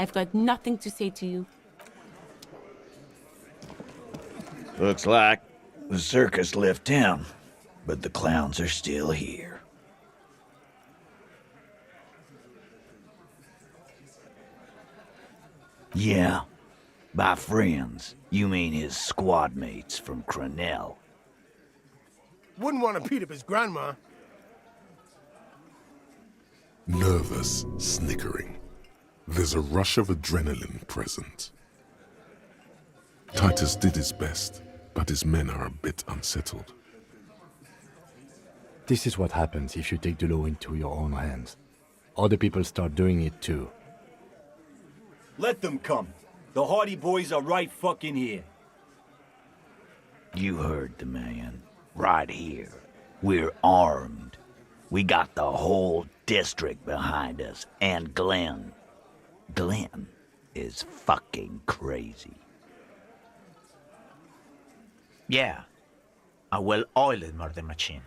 I've got nothing to say to you. Looks like the circus left town, but the clowns are still here. Yeah, by friends, you mean his squad mates from Cronell. Wouldn't want to beat up his grandma. Nervous, snickering. There's a rush of adrenaline present. Titus did his best, but his men are a bit unsettled. This is what happens if you take the law into your own hands. Other people start doing it too. Let them come. The Hardy Boys are right fucking here. You heard the man. Right here. We're armed. We got the whole district behind us, and Glenn. Glenn is fucking crazy. Yeah. A well-oiled murder machine.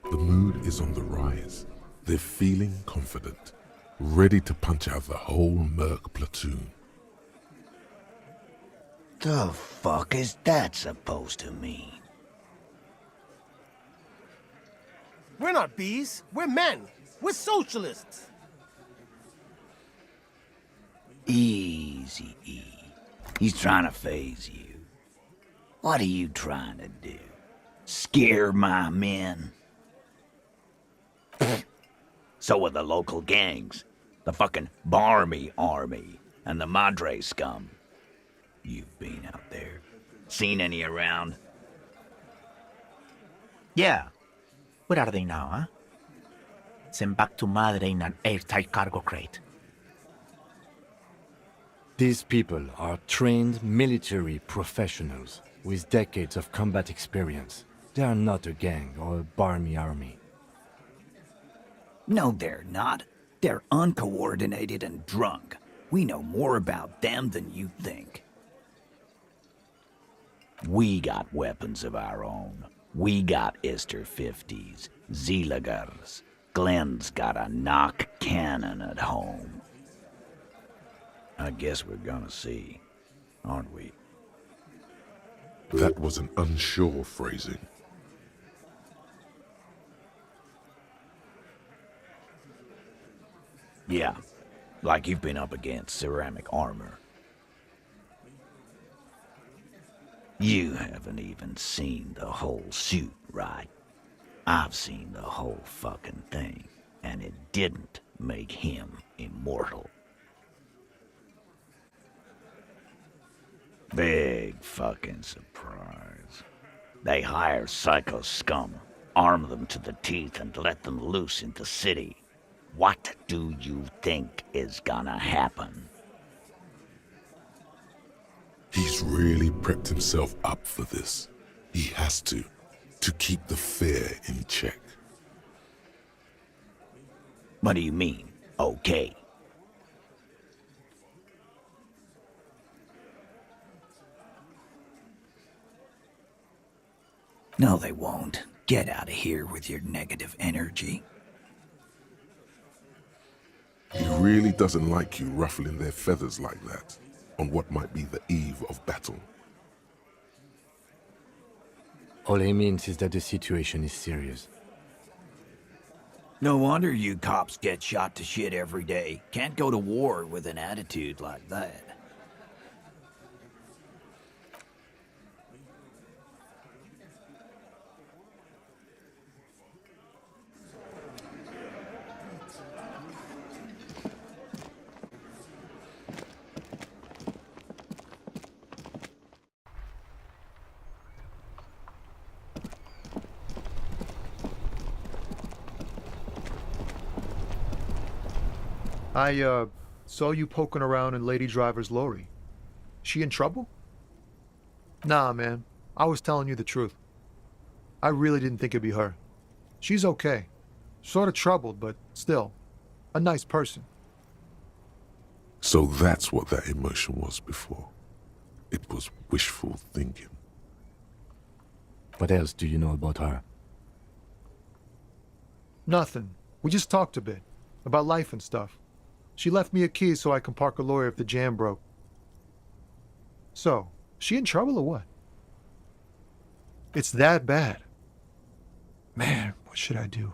The mood is on the rise. They're feeling confident, ready to punch out the whole Merc platoon. The fuck is that supposed to mean? We're not bees. We're men. We're socialists. Easy, E. He's trying to phase you. What are you trying to do? Scare my men? So are the local gangs. The fucking Barmy Army and the Madre scum. You've been out there. Seen any around? Yeah. Where are they now, huh? Sent back to Madre in an airtight cargo crate. These people are trained military professionals with decades of combat experience. They are not a gang or a barmy army. No, they're not. They're uncoordinated and drunk. We know more about them than you think. We got weapons of our own. We got Ister 50s, Zeeligers. Glenn's got a knock cannon at home. I guess we're gonna see, aren't we? That was an unsure phrasing. Yeah, like you've been up against ceramic armor. You haven't even seen the whole suit, right? I've seen the whole fucking thing, and it didn't make him immortal. Big fucking surprise. They hire psycho scum, arm them to the teeth, and let them loose in the city. What do you think is gonna happen? He's really prepped himself up for this. He has to keep the fear in check. What do you mean, okay? No, they won't. Get out of here with your negative energy. He really doesn't like you ruffling their feathers like that on what might be the eve of battle. All he means is that the situation is serious. No wonder you cops get shot to shit every day. Can't go to war with an attitude like that. I, saw you poking around in Lady Driver's lorry. She in trouble? Nah, man. I was telling you the truth. I really didn't think it'd be her. She's okay. Sort of troubled, but still, a nice person. So that's what that emotion was before. It was wishful thinking. What else do you know about her? Nothing. We just talked a bit. About life and stuff. She left me a key so I can park a lawyer if the jam broke. So, she in trouble or what? It's that bad. Man, what should I do?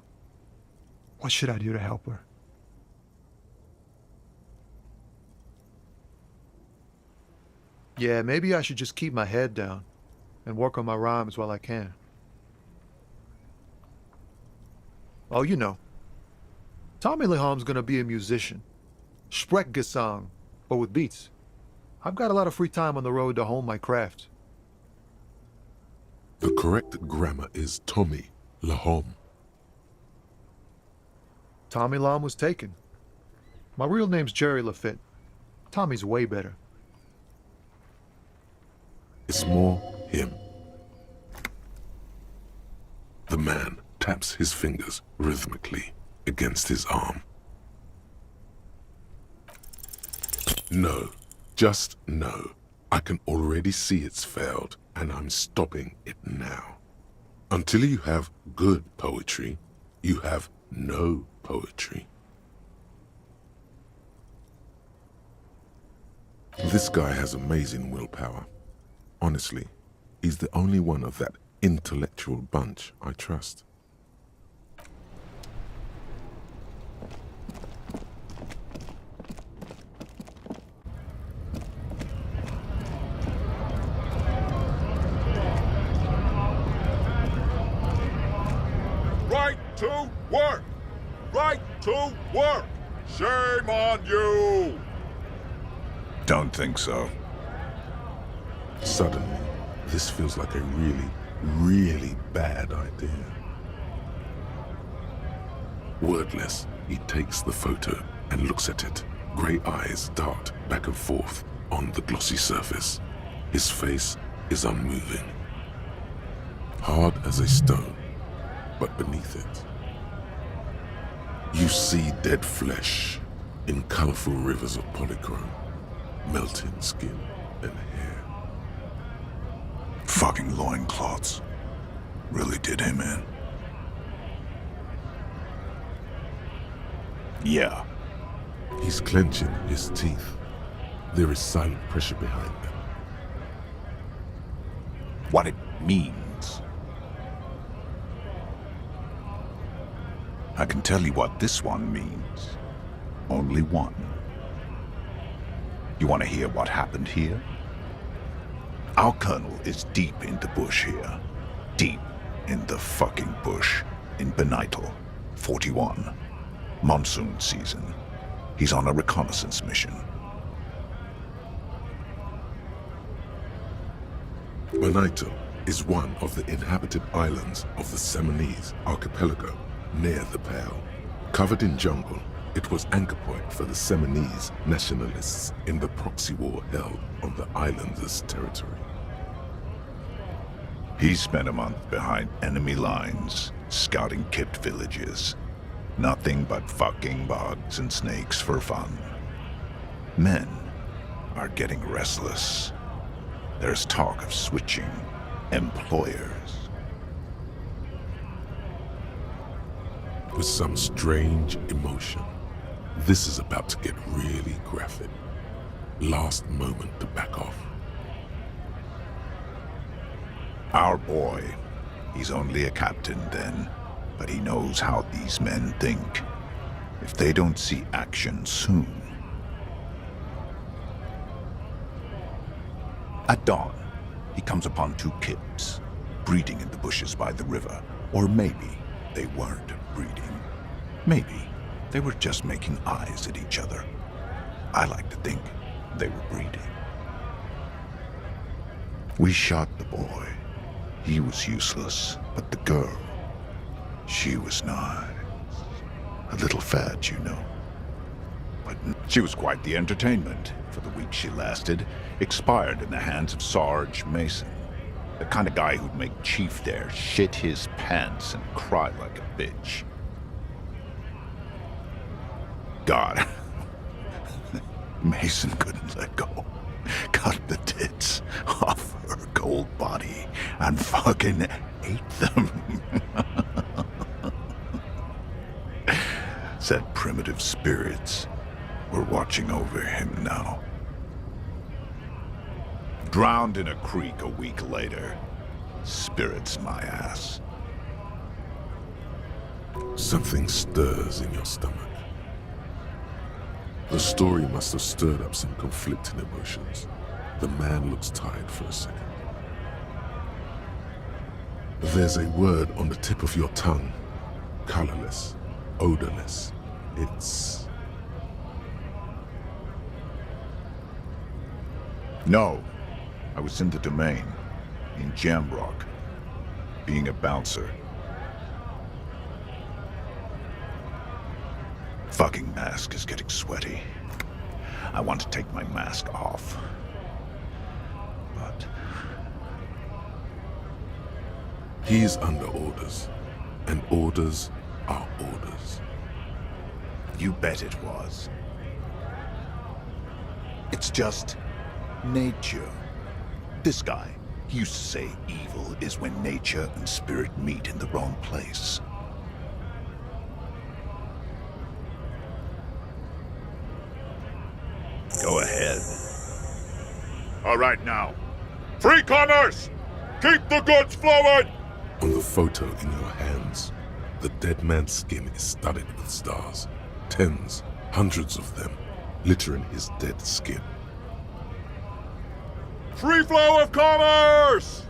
What should I do to help her? Yeah, maybe I should just keep my head down and work on my rhymes while I can. Oh, you know. Tommy Leham's gonna be a musician. Sprechgesang, but with beats. I've got a lot of free time on the road to hone my craft. The correct grammar is Tommy Lahom. Tommy Lam was taken. My real name's Jerry Lafitte. Tommy's way better. It's more him. The man taps his fingers rhythmically against his arm. No, just no. I can already see it's failed, and I'm stopping it now. Until you have good poetry, you have no poetry. This guy has amazing willpower. Honestly, he's the only one of that intellectual bunch I trust. Right to work! Right to work! Shame on you! Don't think so. Suddenly, this feels like a really, really bad idea. Wordless, he takes the photo and looks at it. Grey eyes dart back and forth on the glossy surface. His face is unmoving. Hard as a stone, but beneath it, you see dead flesh in colorful rivers of polychrome, melting skin and hair. Fucking loincloths. Really did him in. Yeah. He's clenching his teeth. There is silent pressure behind them. What it means. I can tell you what this one means. Only one. You want to hear what happened here? Our colonel is deep in the bush here. Deep in the fucking bush in Benital, 41. Monsoon season. He's on a reconnaissance mission. Benital is one of the inhabited islands of the Seminese archipelago near the Pale. Covered in jungle, it was anchor point for the Seminese nationalists in the proxy war held on the islanders' territory. He spent a month behind enemy lines, scouting kept villages. Nothing but fucking bugs and snakes for fun. Men are getting restless. There's talk of switching employers. With some strange emotion, this is about to get really graphic. Last moment to back off. Our boy, he's only a captain then, but he knows how these men think. If they don't see action soon. At dawn, he comes upon two kids, breeding in the bushes by the river. Or maybe they weren't breeding. Maybe they were just making eyes at each other. I like to think they were breeding. We shot the boy. He was useless, but the girl, she was nice. A little fat, you know. But she was quite the entertainment for the week she lasted. Expired in the hands of Sarge Mason. The kind of guy who'd make Chief there shit his pants and cry like a bitch. God. Mason couldn't let go. Cut the tits off her cold body and fucking ate them. Said primitive spirits were watching over him now. Drowned in a creek a week later. Spirits my ass. Something stirs in your stomach. The story must have stirred up some conflicting emotions. The man looks tired for a second. There's a word on the tip of your tongue. Colorless, odorless. It's... No. I was in the domain. In Jamrock. Being a bouncer. Fucking mask is getting sweaty. I want to take my mask off. But... He's under orders. And orders are orders. You bet it was. It's just... nature. This guy, he used to say evil is when nature and spirit meet in the wrong place. Go ahead. All right now. Free commerce! Keep the goods flowing! On the photo in your hands, the dead man's skin is studded with stars. Tens, hundreds of them, littering his dead skin. Free flow of commerce!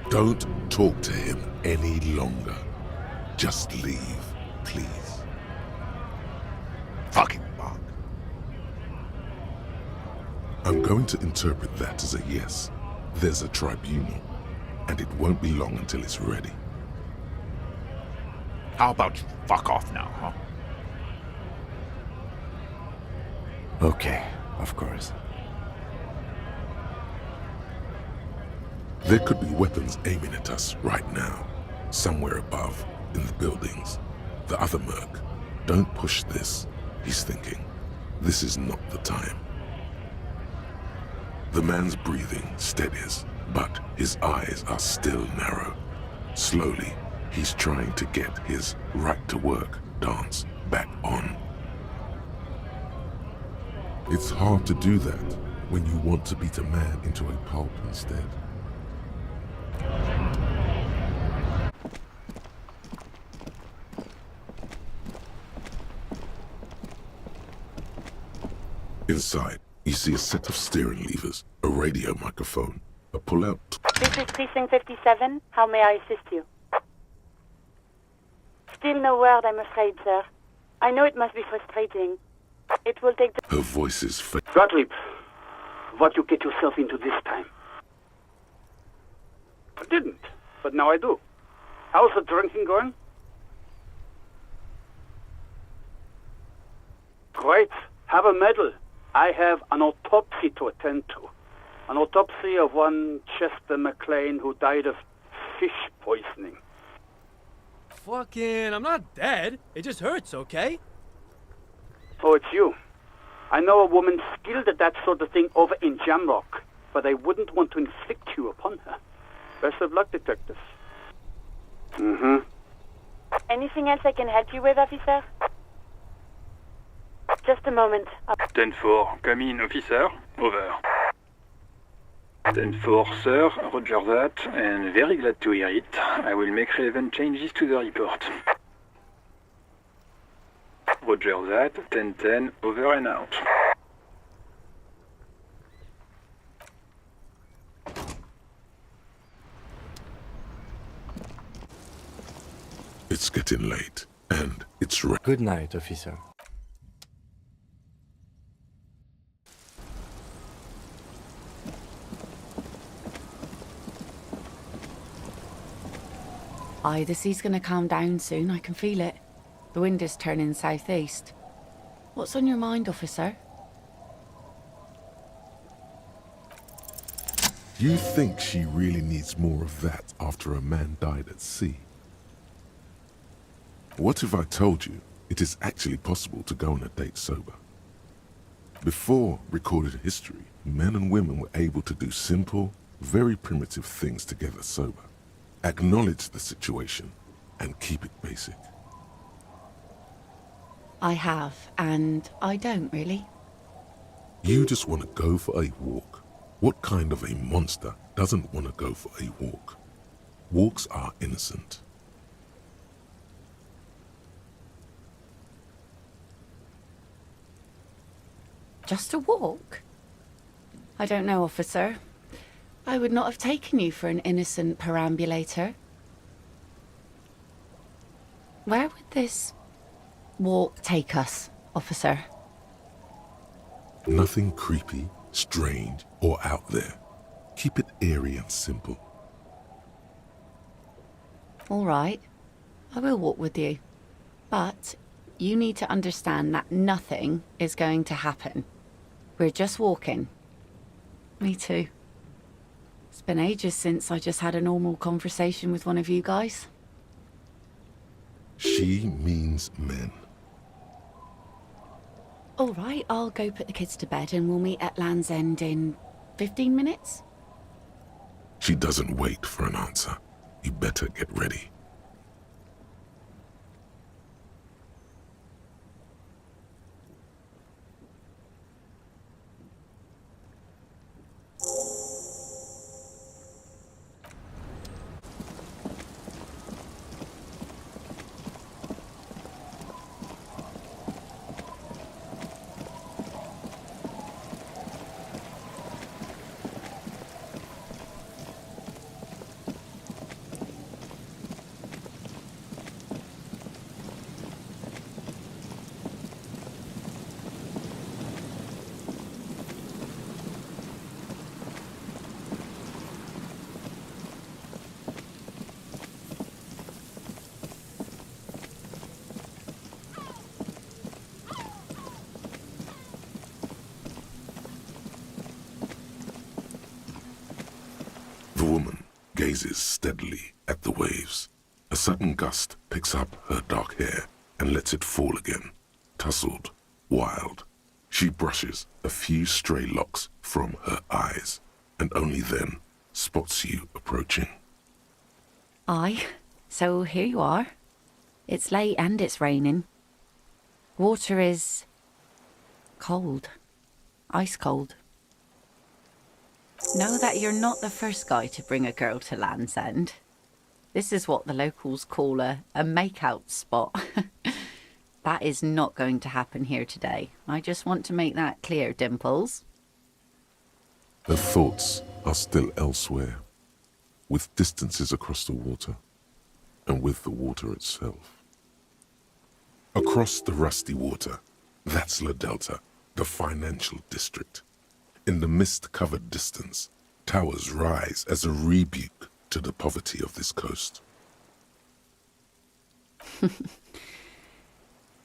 Don't talk to him any longer. Just leave, please. Fucking bug. I'm going to interpret that as a yes. There's a tribunal, and it won't be long until it's ready. How about you fuck off now, huh? Okay, of course. There could be weapons aiming at us right now, somewhere above, in the buildings. The other merc. Don't push this, he's thinking. This is not the time. The man's breathing steadies, but his eyes are still narrow. Slowly, he's trying to get his right-to-work dance back on. It's hard to do that when you want to beat a man into a pulp instead. Inside, you see a set of steering levers, a radio microphone, a pull-out... This is Precinct 57. How may I assist you? Still no word, I'm afraid, sir. I know it must be frustrating. It will take... Her voice is... Gottlieb, what you get yourself into this time? I didn't, but now I do. How's the drinking going? Great. Have a medal. I have an autopsy to attend to. An autopsy of one Chester McLean who died of fish poisoning. Fucking, I'm not dead. It just hurts, okay? Oh, it's you. I know a woman skilled at that sort of thing over in Jamrock, but I wouldn't want to inflict you upon her. Best of luck, detective. Mm-hmm. Anything else I can help you with, officer? Just a moment. 10-4, come in, officer. Over. 10-4, sir. Roger that, and very glad to hear it. I will make relevant changes to the report. Roger that, 10-10, over and out. It's getting late, and it's... Good night, officer. Aye, the sea's gonna calm down soon, I can feel it. The wind is turning southeast. What's on your mind, officer? You think she really needs more of that after a man died at sea? What if I told you it is actually possible to go on a date sober? Before recorded history, men and women were able to do simple, very primitive things together sober. Acknowledge the situation, and keep it basic. I have, and I don't really. You just want to go for a walk. What kind of a monster doesn't want to go for a walk? Walks are innocent. Just a walk? I don't know, officer. I would not have taken you for an innocent perambulator. Where would this walk take us, officer? Nothing creepy, strange, or out there. Keep it airy and simple. All right, I will walk with you. But you need to understand that nothing is going to happen. We're just walking. Me too. It's been ages since I just had a normal conversation with one of you guys. She means men. All right, I'll go put the kids to bed and we'll meet at Land's End in 15 minutes. She doesn't wait for an answer. You better get ready. The woman gazes steadily at the waves. A sudden gust picks up her dark hair and lets it fall again, tousled, wild. She brushes a few stray locks from her eyes, and only then spots you approaching. Aye, so here you are. It's late and it's raining. Water is cold, ice cold. Know that you're not the first guy to bring a girl to Land's End. This is what the locals call a make-out spot. That is not going to happen here today. I just want to make that clear, Dimples. Her thoughts are still elsewhere, with distances across the water, and with the water itself. Across the rusty water, that's La Delta, the financial district. In the mist-covered distance, towers rise as a rebuke to the poverty of this coast.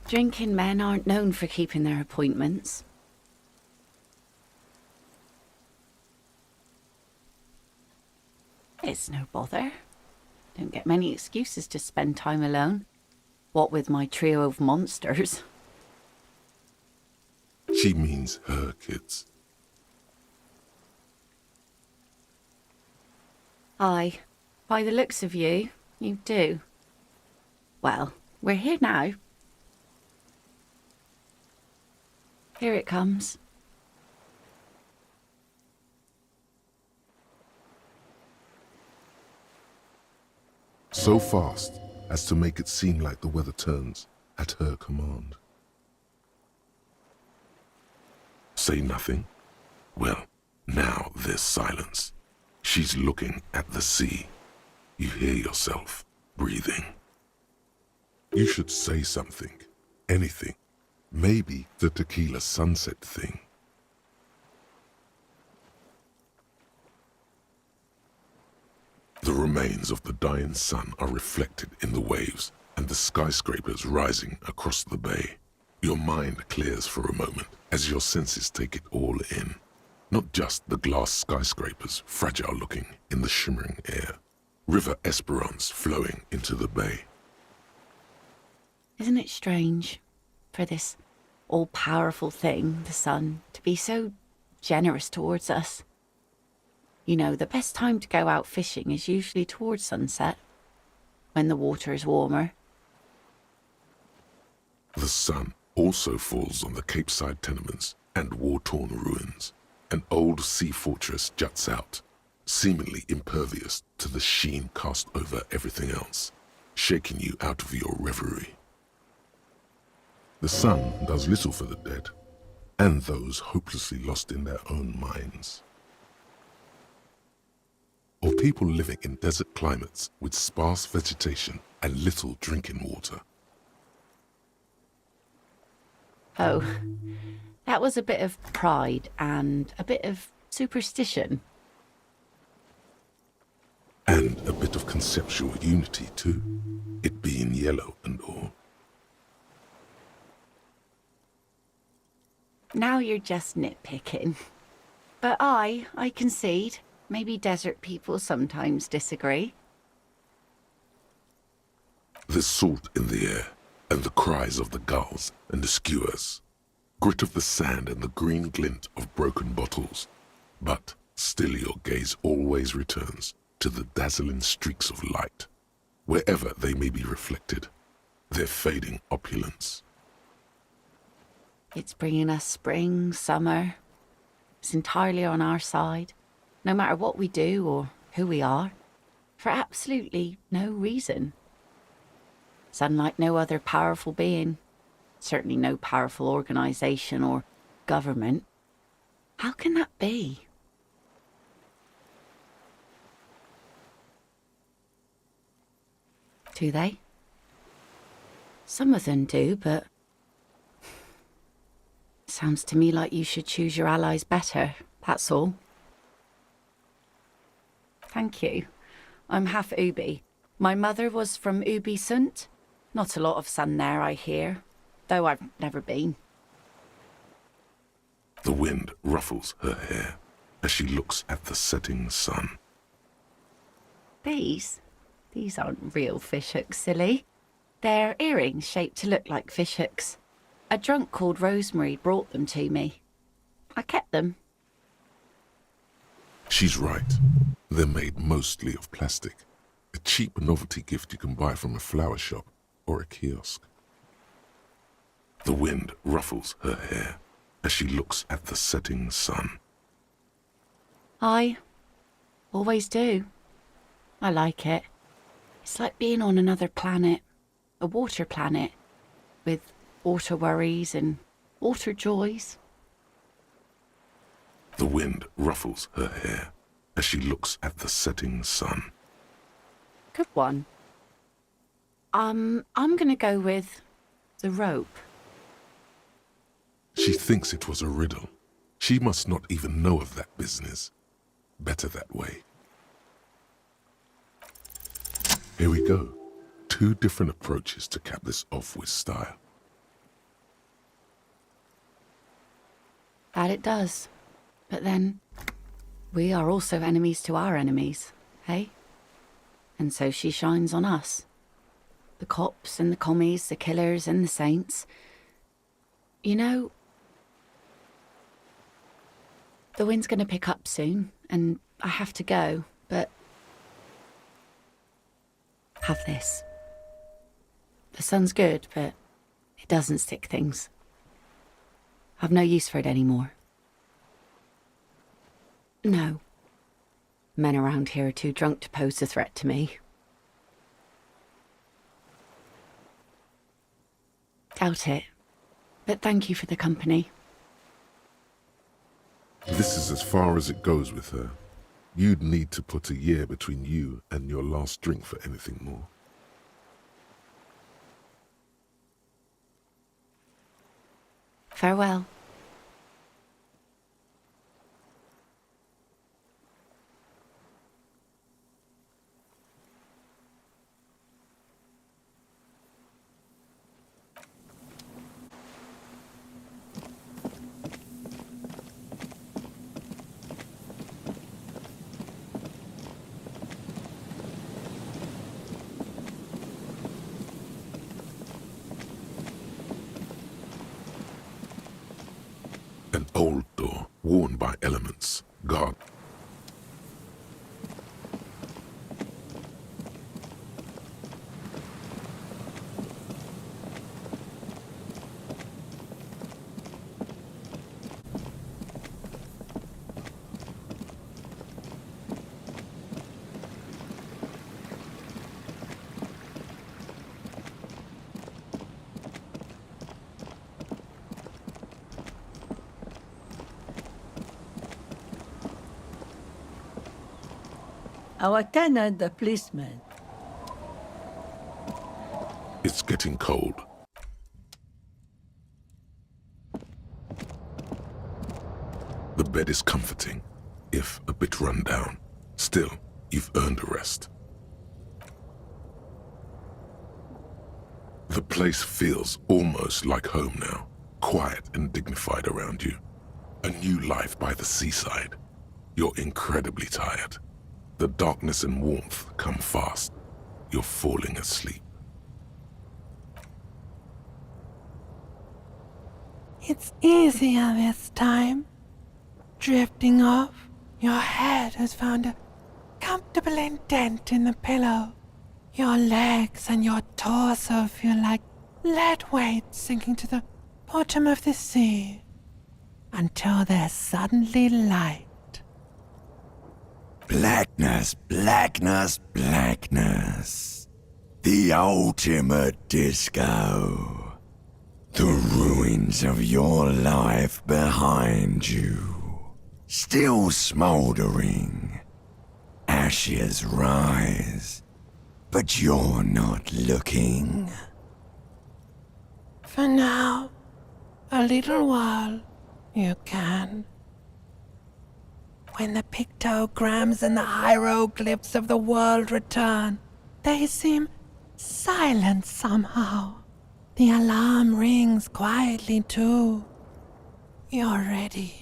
Drinking men aren't known for keeping their appointments. It's no bother. Don't get many excuses to spend time alone. What with my trio of monsters. She means her kids. Aye, by the looks of you, you do. Well, we're here now. Here it comes. So fast as to make it seem like the weather turns at her command. Say nothing? Well, now there's silence. She's looking at the sea. You hear yourself breathing. You should say something, anything. Maybe the tequila sunset thing. The remains of the dying sun are reflected in the waves and the skyscrapers rising across the bay. Your mind clears for a moment as your senses take it all in. Not just the glass skyscrapers, fragile looking in the shimmering air. River Esperance flowing into the bay. Isn't it strange for this all-powerful thing, the sun, to be so generous towards us? You know, the best time to go out fishing is usually towards sunset. when the water's warmer. The sun also falls on the Capeside tenements and war-torn ruins. An old sea fortress juts out, seemingly impervious to the sheen cast over everything else, shaking you out of your reverie. The sun does little for the dead, and those hopelessly lost in their own minds. Or people living in desert climates with sparse vegetation and little drinking water. Oh, that was a bit of pride and a bit of superstition. And a bit of conceptual unity too, it being yellow and all. Now you're just nitpicking. But I concede. Maybe desert people sometimes disagree. There's salt in the air, and the cries of the gulls and the skuas, grit of the sand and the green glint of broken bottles. But still your gaze always returns to the dazzling streaks of light, wherever they may be reflected, their fading opulence. It's bringing us spring, summer. It's entirely on our side, no matter what we do or who we are, for absolutely no reason. It's unlike no other powerful being, certainly no powerful organisation or government. How can that be? Do they? Some of them do, but sounds to me like you should choose your allies better, that's all. Thank you. I'm half Ubi. My mother was from Ubi Sunt. Not a lot of sun there, I hear, though I've never been. The wind ruffles her hair as she looks at the setting sun. These aren't real fishhooks, silly. They're earrings shaped to look like fishhooks. A drunk called Rosemary brought them to me. I kept them. She's right. They're made mostly of plastic. A cheap novelty gift you can buy from a flower shop or a kiosk. The wind ruffles her hair as she looks at the setting sun. I always do. I like it. It's like being on another planet, a water planet, with water worries and water joys. The wind ruffles her hair as she looks at the setting sun. Good one. I'm gonna go with the rope. She thinks it was a riddle. She must not even know of that business. Better that way. Here we go. 2 different approaches to cap this off with style. That it does. But then, we are also enemies to our enemies, hey? And so she shines on us. The cops and the commies, the killers and the saints. You know, the wind's gonna pick up soon, and I have to go, but have this. The sun's good, but it doesn't stick things. I've no use for it anymore. No. Men around here are too drunk to pose a threat to me. Doubt it. But thank you for the company. This is as far as it goes with her. You'd need to put a year between you and your last drink for anything more. Farewell. An old door, worn by elements, guard. our Canada policeman. It's getting cold. The bed is comforting, if a bit run down. Still, you've earned a rest. The place feels almost like home now, quiet and dignified around you. A new life by the seaside. You're incredibly tired. The darkness and warmth come fast. You're falling asleep. It's easier this time. Drifting off, your head has found a comfortable indent in the pillow. Your legs and your torso feel like lead weights sinking to the bottom of the sea. Until there's suddenly light. Blackness, blackness, blackness. The ultimate disco. The ruins of your life behind you. Still smoldering. Ashes rise. But you're not looking. For now, a little while, you can. When the pictograms and the hieroglyphs of the world return, they seem silent somehow. The alarm rings quietly too. You're ready.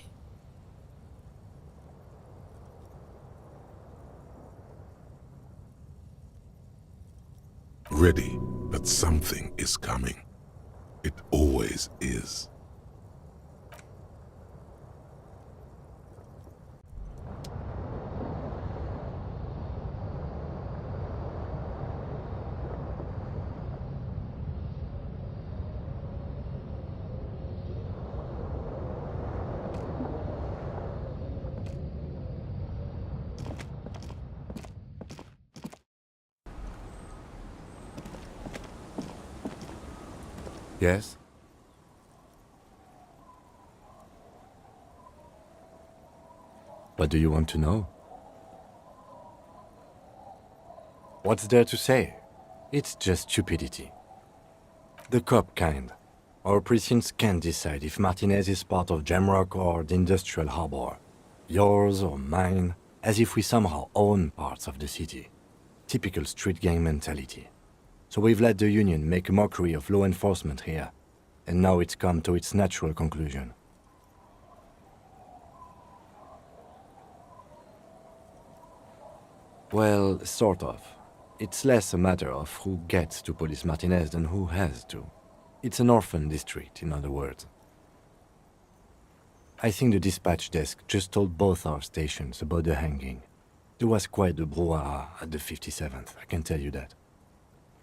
Ready, but something is coming. It always is. Yes? What do you want to know? What's there to say? It's just stupidity. The cop kind. Our precincts can't decide if Martinaise is part of Jamrock or the industrial harbor. Yours or mine, as if we somehow own parts of the city. Typical street gang mentality. So we've let the Union make a mockery of law enforcement here, and now it's come to its natural conclusion. Well, sort of. It's less a matter of who gets to police Martinaise than who has to. It's an orphan district, in other words. I think the dispatch desk just told both our stations about the hanging. There was quite the brouhaha at the 57th, I can tell you that.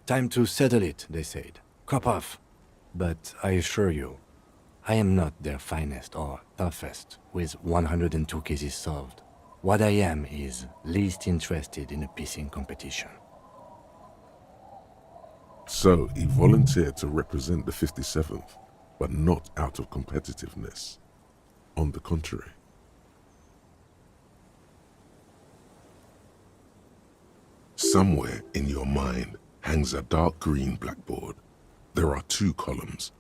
Time to settle it, they said. Cop off. But I assure you, I am not their finest or toughest, with 102 cases solved. What I am is least interested in a pissing competition. So he volunteered to represent the 57th, but not out of competitiveness. On the contrary. Somewhere in your mind hangs a dark green blackboard. There are two columns.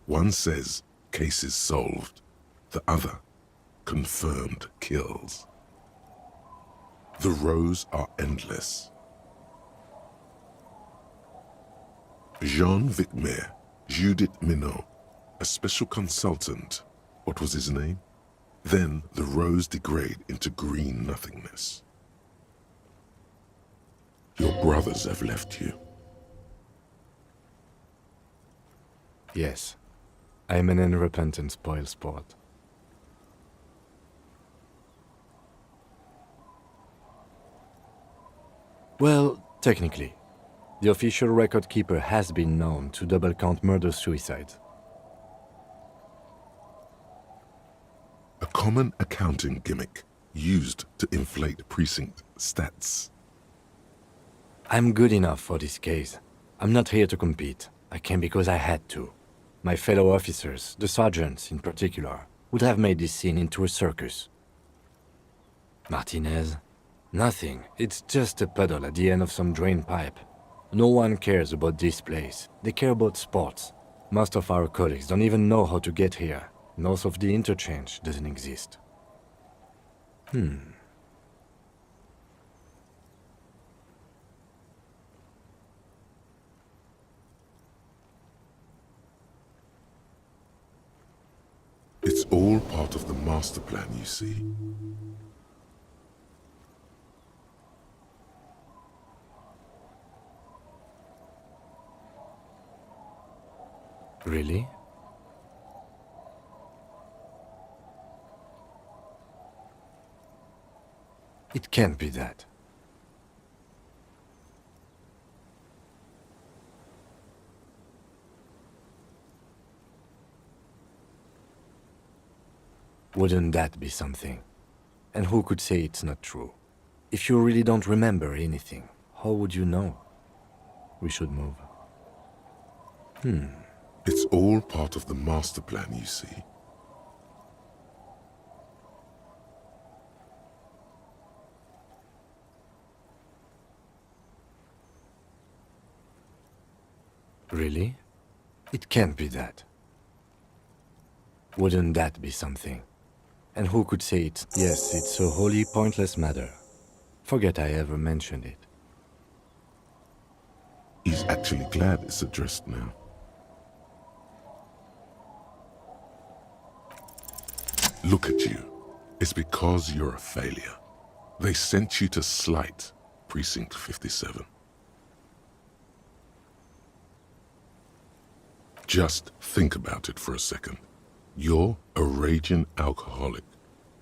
One says, cases solved. The other, confirmed kills. The rows are endless. Jean Vicmer, Judith Minot, a special consultant. What was his name? Then the rows degrade into green nothingness. Your brothers have left you. Yes, I'm an unrepentant spoilsport. Well, technically, the official record keeper has been known to double-count murder-suicides. A common accounting gimmick used to inflate precinct stats. I'm good enough for this case. I'm not here to compete. I came because I had to. My fellow officers, the sergeants in particular, would have made this scene into a circus. Martinaise, Nothing. It's just a puddle at the end of some drain pipe. No one cares about this place. They care about sports. Most of our colleagues don't even know how to get here. North of the interchange doesn't exist. It's all part of the master plan, you see. Really? It can't be that. Wouldn't that be something? And who could say it's not true? If you really don't remember anything, how would you know? We should move. It's all part of the master plan, you see. Really? It can't be that. Wouldn't that be something? And who could say it? Yes, it's a wholly pointless matter. Forget I ever mentioned it. He's actually glad it's addressed now. Look at you. It's because you're a failure. They sent you to Slight, Precinct 57. Just think about it for a second. You're a raging alcoholic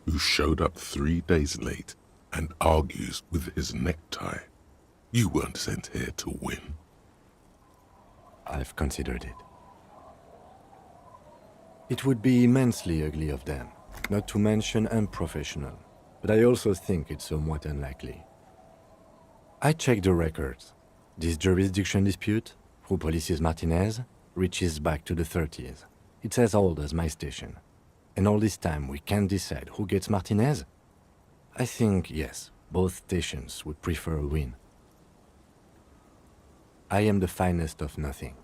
who showed up 3 days late and argues with his necktie. You weren't sent here to win. I've considered it. It would be immensely ugly of them, not to mention unprofessional, but I also think it's somewhat unlikely. I checked the records. This jurisdiction dispute, who polices Martinaise, reaches back to the 30s. It's as old as my station. And all this time we can't decide who gets Martinaise? I think, yes, both stations would prefer a win. I am the finest of nothing.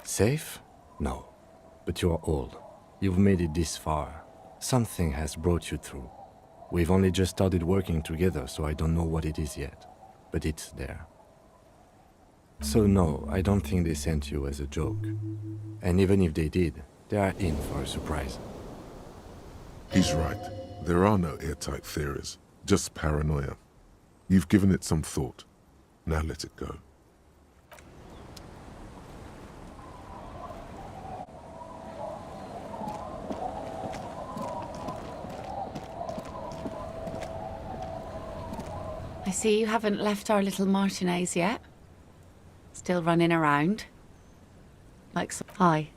Safe? No. But you're old. You've made it this far. Something has brought you through. We've only just started working together, so I don't know what it is yet. But it's there. So no, I don't think they sent you as a joke. And even if they did, they are in for a surprise. He's right. There are no airtight theories, just paranoia. You've given it some thought. Now let it go. I see you haven't left our little Martinaise yet. Still running around. Like some... Hi.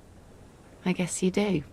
I guess you do.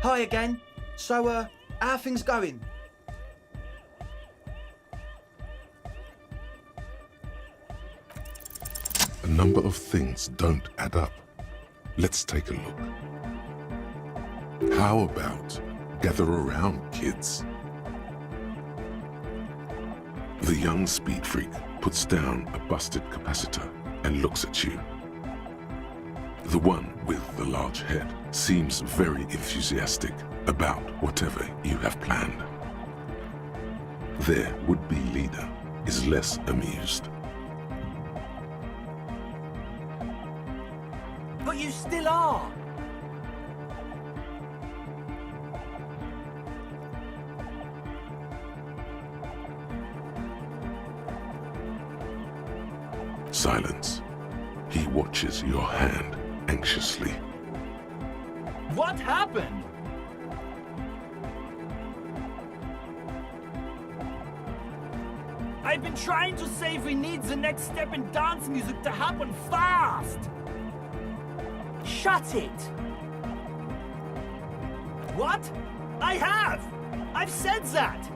Hi again. So, how are things going? A number of things don't add up. Let's take a look. How about gather around, kids? The young speed freak puts down a busted capacitor and looks at you. The one with the large head seems very enthusiastic about whatever you have planned. Their would-be leader is less amused. But you still are. Silence. He watches your hand anxiously. What happened? I've been trying to say we need the next step in dance music to happen fast! Shut it! What? I have! I've said that!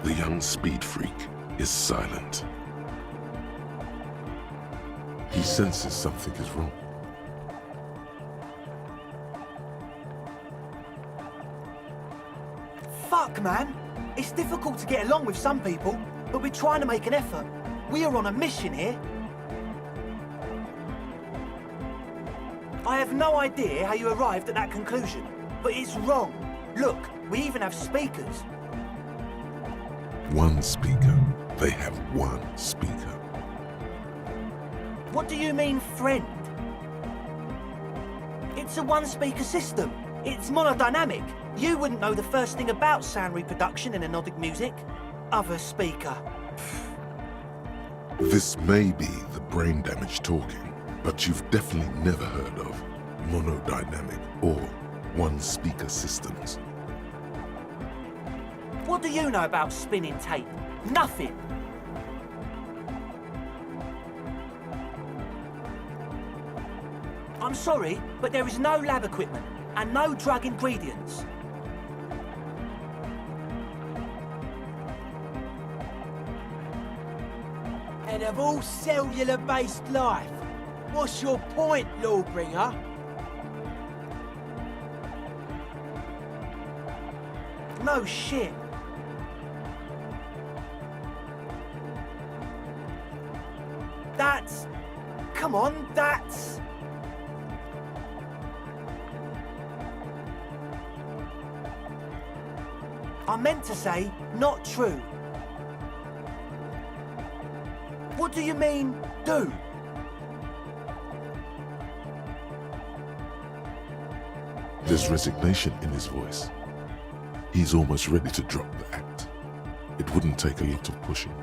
The young speed freak is silent. He senses something is wrong. Fuck, man! It's difficult to get along with some people, but we're trying to make an effort. We are on a mission here. I have no idea how you arrived at that conclusion, but it's wrong. Look, we even have speakers. One speaker. They have one speaker. What do you mean, friend? It's a one-speaker system. It's monodynamic. You wouldn't know the first thing about sound reproduction in anodic music. Other speaker. This may be the brain damage talking, but you've definitely never heard of monodynamic or one-speaker systems. What do you know about spinning tape? Nothing. I'm sorry, but there is no lab equipment and no drug ingredients. And of all cellular-based life, what's your point, Lawbringer? No shit. That's... Come on, that's... I meant to say, not true. What do you mean, do? There's resignation in his voice. He's almost ready to drop the act. It wouldn't take a lot of pushing.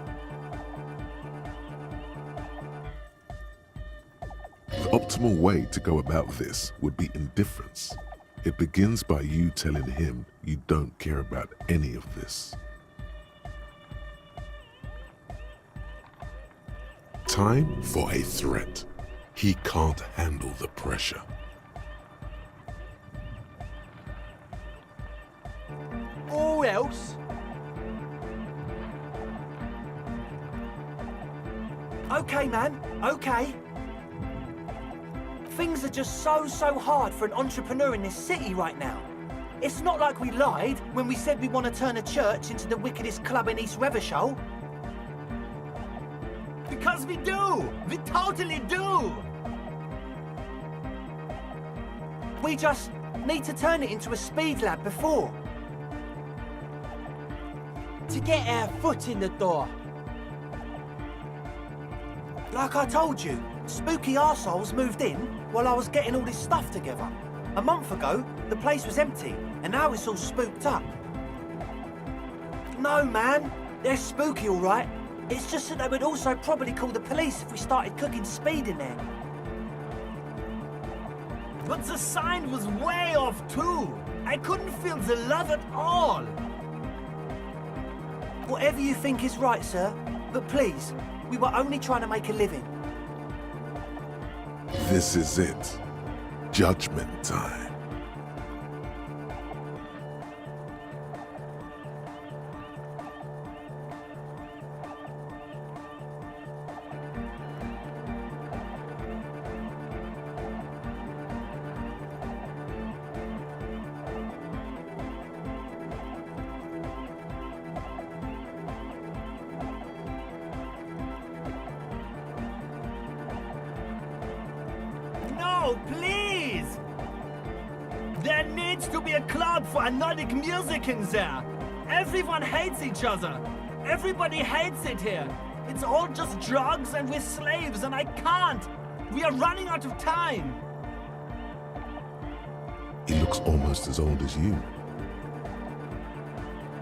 The optimal way to go about this would be indifference. It begins by you telling him you don't care about any of this. Time for a threat. He can't handle the pressure. Or else? Okay, man, okay. Things are just so hard for an entrepreneur in this city right now. It's not like we lied when we said we want to turn a church into the wickedest club in East Revachol. Because we do! We totally do! We just need to turn it into a speed lab before. To get our foot in the door. Like I told you, spooky arseholes moved in while I was getting all this stuff together. A month ago, the place was empty, and now it's all spooked up. No, man, they're spooky all right. It's just that they would also probably call the police if we started cooking speed in there. But the sign was way off too. I couldn't feel the love at all. Whatever you think is right, sir. But please, we were only trying to make a living. This is it. Judgment time. No, please! There needs to be a club for anodic music in there. Everyone hates each other. Everybody hates it here. It's all just drugs and we're slaves and I can't. We are running out of time. He looks almost as old as you.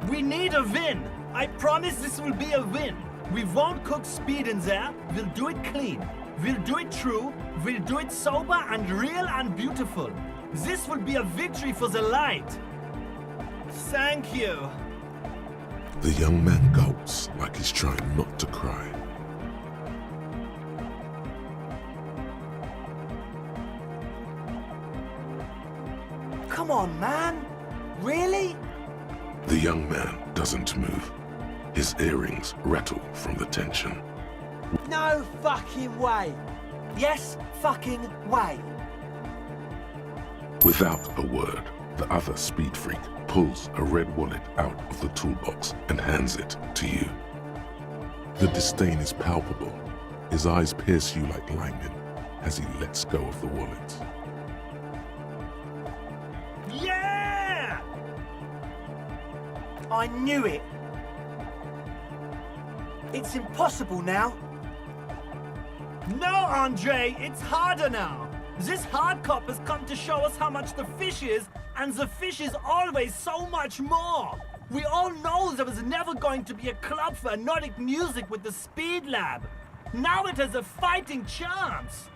We need a win. I promise this will be a win. We won't cook speed in there. We'll do it clean. We'll do it true. We'll do it sober and real and beautiful. This will be a victory for the light. Thank you. The young man gulps like he's trying not to cry. Come on, man. Really? The young man doesn't move. His earrings rattle from the tension. No fucking way. Yes, fucking way. Without a word, the other speed freak pulls a red wallet out of the toolbox and hands it to you. The disdain is palpable. His eyes pierce you like lightning as he lets go of the wallet. Yeah! I knew it. It's impossible now. No, Andre, it's harder now. This hard cop has come to show us how much the fish is, and the fish is always so much more. We all know there was never going to be a club for Nordic music with the Speed Lab. Now it has a fighting chance.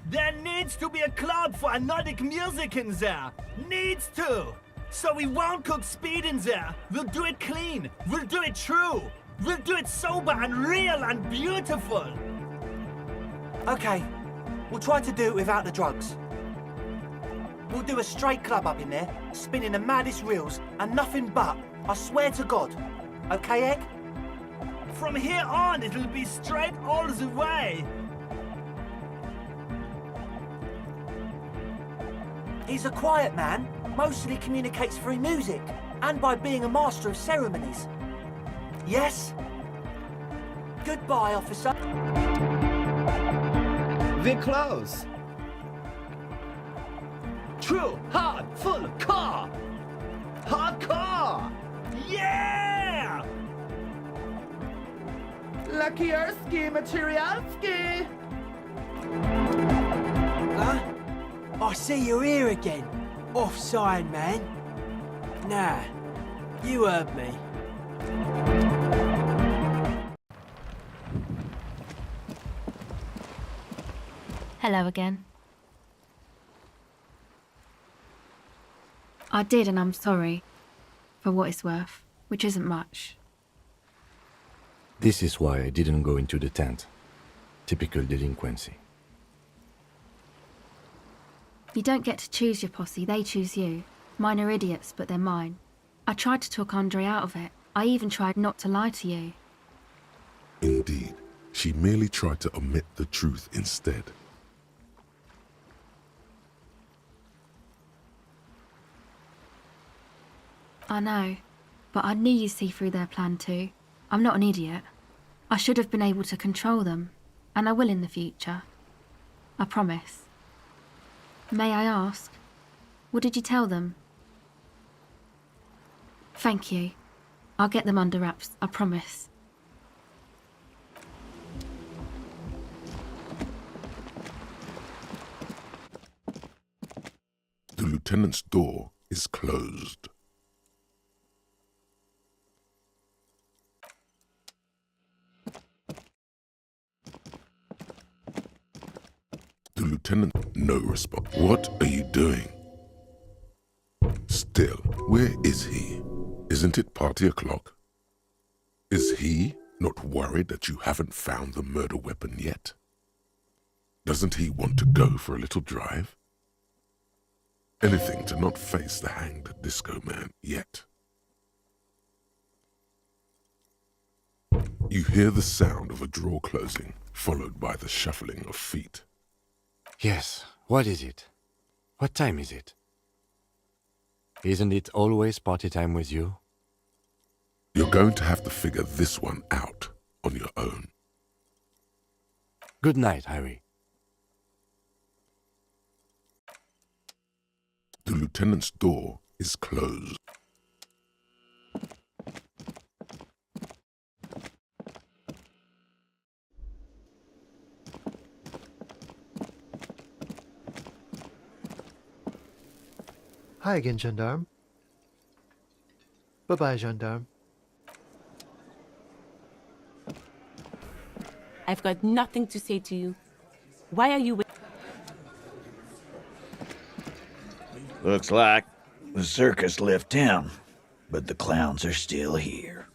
There needs to be a club for Nordic music in there. Needs to. So we won't cook speed in there. We'll do it clean. We'll do it true. We'll do it sober and real and beautiful. Okay, we'll try to do it without the drugs. We'll do a straight club up in there, spinning the maddest reels and nothing but, I swear to God. Okay, Egg? From here on, it'll be straight all the way. He's a quiet man, mostly communicates through music and by being a master of ceremonies. Yes? Goodbye, officer. We're close. True, hard, full car. Hardcore. Yeah! Lakierski, Materialski. Huh? I see you're here again. Offside, man. Nah, you heard me. Hello again. I did, and I'm sorry. For what it's worth, which isn't much. This is why I didn't go into the tent. Typical delinquency. You don't get to choose your posse, they choose you. Mine are idiots, but they're mine. I tried to talk Andre out of it. I even tried not to lie to you. Indeed, she merely tried to omit the truth instead. I know, but I knew you'd see through their plan too. I'm not an idiot. I should have been able to control them, and I will in the future. I promise. May I ask, what did you tell them? Thank you. I'll get them under wraps, I promise. The lieutenant's door is closed. The lieutenant, no response. What are you doing? Still, where is he? Isn't it party o'clock? Is he not worried that you haven't found the murder weapon yet? Doesn't he want to go for a little drive? Anything to not face the hanged disco man yet. You hear the sound of a drawer closing, followed by the shuffling of feet. Yes, what is it? What time is it? Isn't it always party time with you? You're going to have to figure this one out on your own. Good night, Harry. The lieutenant's door is closed. Hi again, gendarme. Bye-bye, gendarme. I've got nothing to say to you. Why are you... Looks like the circus left town, but the clowns are still here.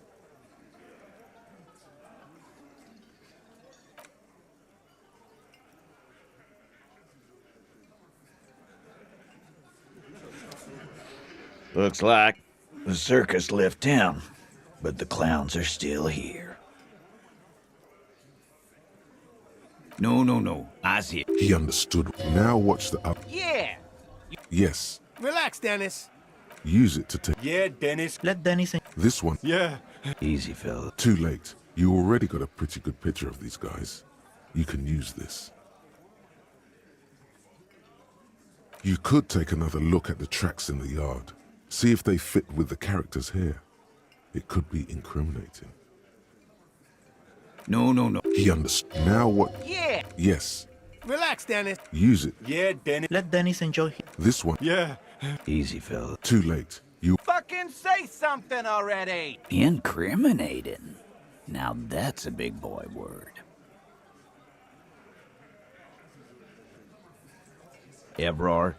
Looks like the circus left town, but the clowns are still here. No, I see it. He understood. Now watch the up. Yeah! Yes. Relax, Dennis. Use it to take. Yeah, Dennis. Let Dennis in. This one. Yeah. Easy, fella. Too late. You already got a pretty good picture of these guys. You can use this. You could take another look at the tracks in the yard. See if they fit with the characters here. It could be incriminating. No. He understood. Now what? Yeah! Yes. Relax, Dennis. Use it. Yeah, Dennis. Let Dennis enjoy. This one. Yeah. Easy, fella. Too late. You Fucking say something already! Incriminating. Now that's a big boy word. Ebrard?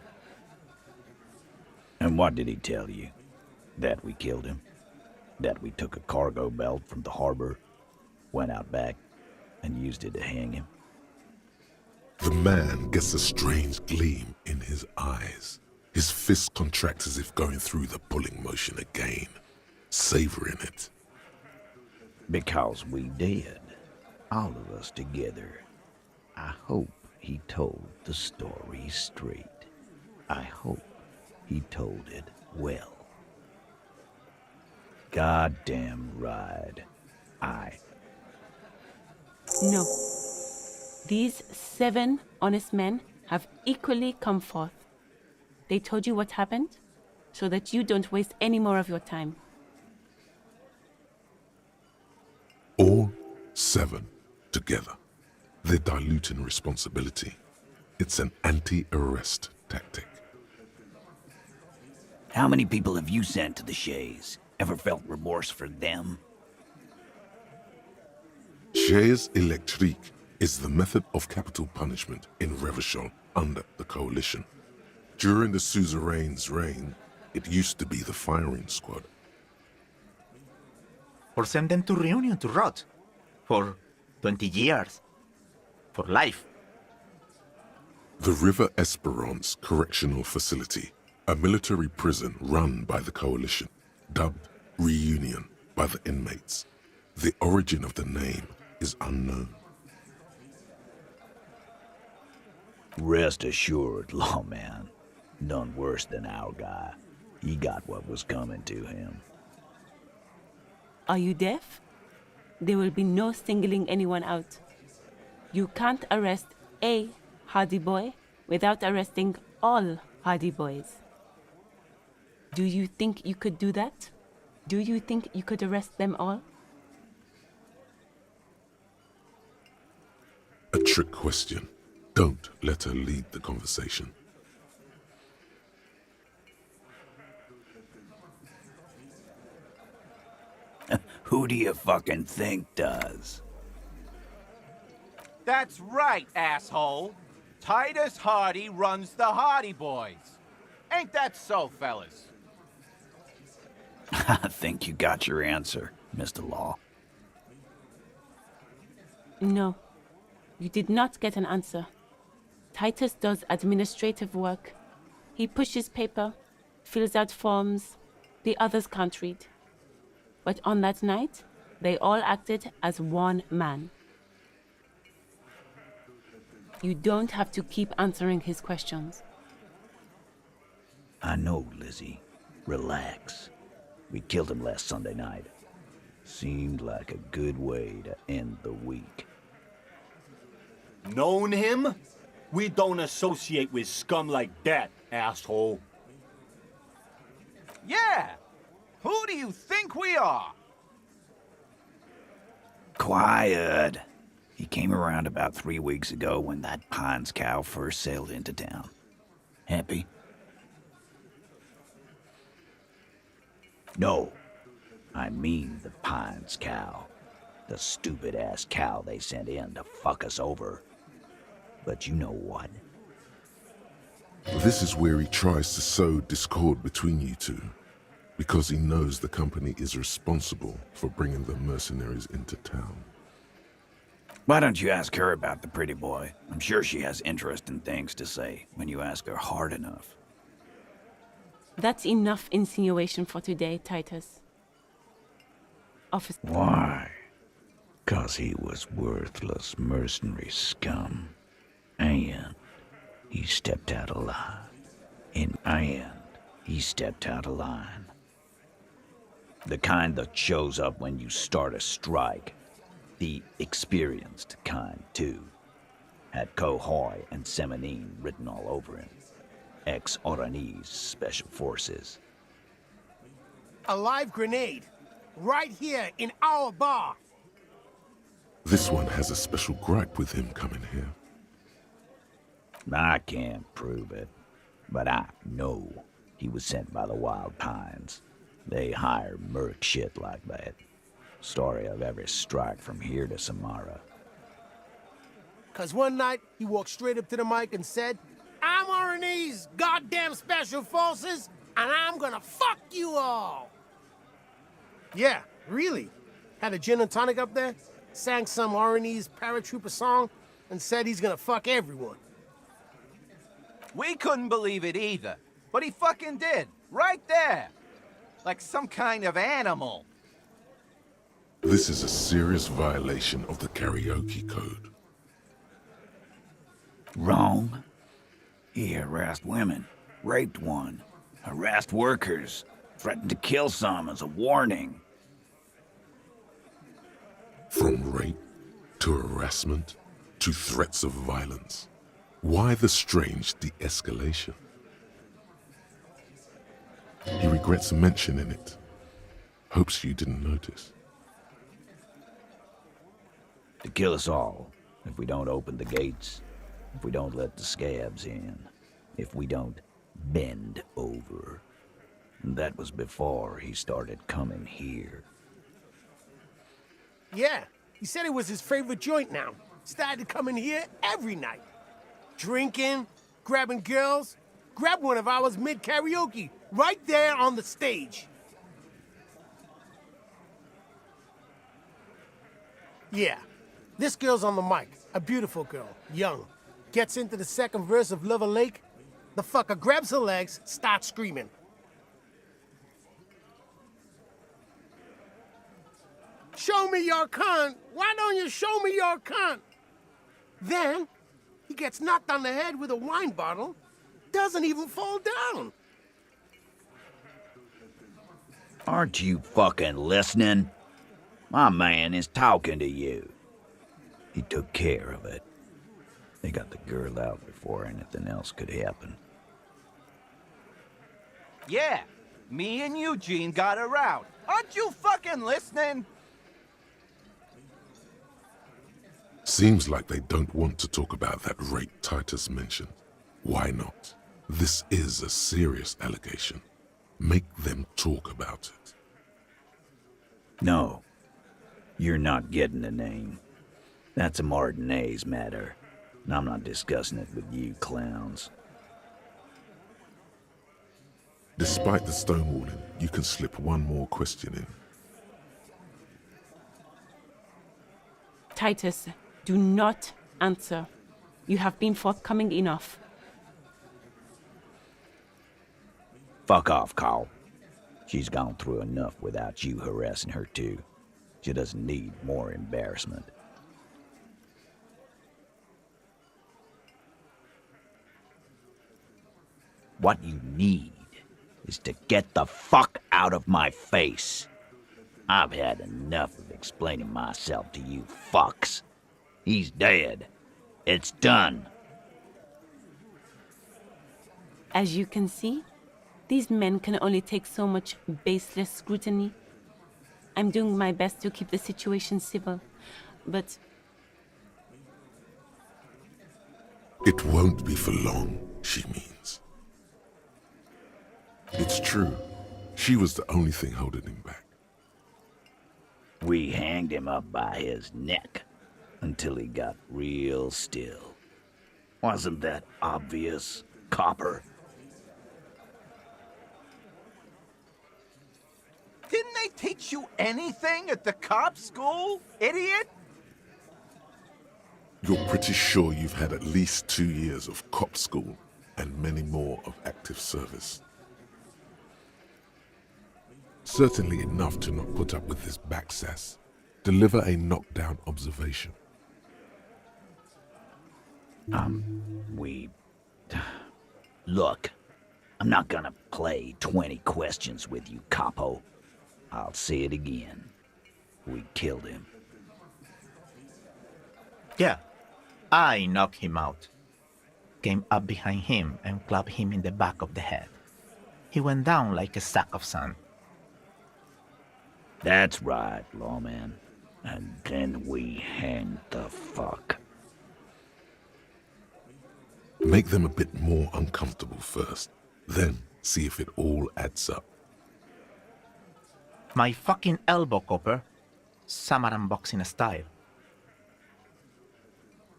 And what did he tell you? That we killed him? That we took a cargo belt from the harbor, went out back, and used it to hang him? The man gets a strange gleam in his eyes. His fist contracts as if going through the pulling motion again, savoring it. Because we did. All of us together. I hope he told the story straight. I hope he told it well. Goddamn right. No. These 7 honest men have equally come forth. They told you what happened, so that you don't waste any more of your time. All 7 together. They're diluting responsibility. It's an anti-arrest tactic. How many people have you sent to the Shays? Ever felt remorse for them? Chaise électrique is the method of capital punishment in Revachol under the coalition. During the suzerain's reign, it used to be the firing squad. Or send them to Reunion to rot. For 20 years. For life. The River Esperance Correctional Facility, a military prison run by the coalition, dubbed Reunion by the inmates. The origin of the name is unknown. Rest assured, lawman. None worse than our guy. He got what was coming to him. Are you deaf? There will be no singling anyone out. You can't arrest a hardy boy without arresting all hardy boys. Do you think you could do that? Do you think you could arrest them all? A trick question. Don't let her lead the conversation. Who do you fucking think does? That's right, asshole. Titus Hardy runs the Hardy Boys. Ain't that so, fellas? I think you got your answer, Mr. Law. No, you did not get an answer. Titus does administrative work. He pushes paper, fills out forms. The others can't read. But on that night, they all acted as one man. You don't have to keep answering his questions. I know, Lizzie. Relax. We killed him last Sunday night. Seemed like a good way to end the week. Known him? We don't associate with scum like that, asshole. Yeah! Who do you think we are? Quiet. He came around about 3 weeks ago when that Pines cow first sailed into town. Happy? No, I mean the Pines cow. The stupid-ass cow they sent in to fuck us over. But you know what? This is where he tries to sow discord between you two, because he knows the company is responsible for bringing the mercenaries into town. Why don't you ask her about the pretty boy? I'm sure she has interesting things to say when you ask her hard enough. That's enough insinuation for today, Titus. Officer. Why? 'Cause he was worthless mercenary scum. And he stepped out of line. He stepped out of line. The kind that shows up when you start a strike. The experienced kind, too. Had Cohoy and Semenine written all over him. Ex-Oranese Special Forces. A live grenade. Right here in our bar. This one has a special gripe with him coming here. I can't prove it, but I know he was sent by the Wild Pines. They hire merc shit like that. Story of every strike from here to Samara. 'Cause one night, he walked straight up to the mic and said, I'm Oranese goddamn Special Forces, and I'm gonna fuck you all! Yeah, really. Had a gin and tonic up there, sang some Oranese paratrooper song, and said he's gonna fuck everyone. We couldn't believe it either, but he fucking did, right there. Like some kind of animal. This is a serious violation of the karaoke code. Wrong. He harassed women, raped one, harassed workers, threatened to kill some as a warning. From rape to harassment to threats of violence. Why the strange de-escalation? He regrets mentioning it. Hopes you didn't notice. To kill us all, if we don't open the gates, if we don't let the scabs in, if we don't bend over. And that was before he started coming here. Yeah, he said it was his favorite joint now. Started coming here every night. Drinking, grabbing girls. Grabbed one of ours mid-karaoke, right there on the stage. Yeah, this girl's on the mic. A beautiful girl, young. Gets into the second verse of Lover Lake. The fucker grabs her legs, starts screaming. Show me your cunt! Why don't you show me your cunt? Then, he gets knocked on the head with a wine bottle. Doesn't even fall down. Aren't you fucking listening? My man is talking to you. He took care of it. They got the girl out before anything else could happen. Yeah, me and Eugene got her out. Aren't you fucking listening? Seems like they don't want to talk about that rape Titus mentioned. Why not? This is a serious allegation. Make them talk about it. No, you're not getting the name. That's a Martinaise matter, and I'm not discussing it with you clowns. Despite the stonewalling, you can slip one more question in. Titus, do not answer. You have been forthcoming enough. Fuck off, Carl. She's gone through enough without you harassing her too. She doesn't need more embarrassment. What you need is to get the fuck out of my face. I've had enough of explaining myself to you fucks. He's dead. It's done. As you can see, these men can only take so much baseless scrutiny. I'm doing my best to keep the situation civil, but... It won't be for long, she means. It's true. She was the only thing holding him back. We hanged him up by his neck until he got real still. Wasn't that obvious, Copper? Didn't they teach you anything at the cop school, idiot? You're pretty sure you've had at least 2 years of cop school and many more of active service. Certainly enough to not put up with this backsass. Deliver a knockdown observation. Look, I'm not gonna play 20 questions with you, Capo. I'll say it again. We killed him. Yeah, I knocked him out. Came up behind him and clubbed him in the back of the head. He went down like a sack of sand. That's right, lawman. And then we hanged the fuck. Make them a bit more uncomfortable first, then see if it all adds up. My fucking elbow, Copper. Samaran boxing style.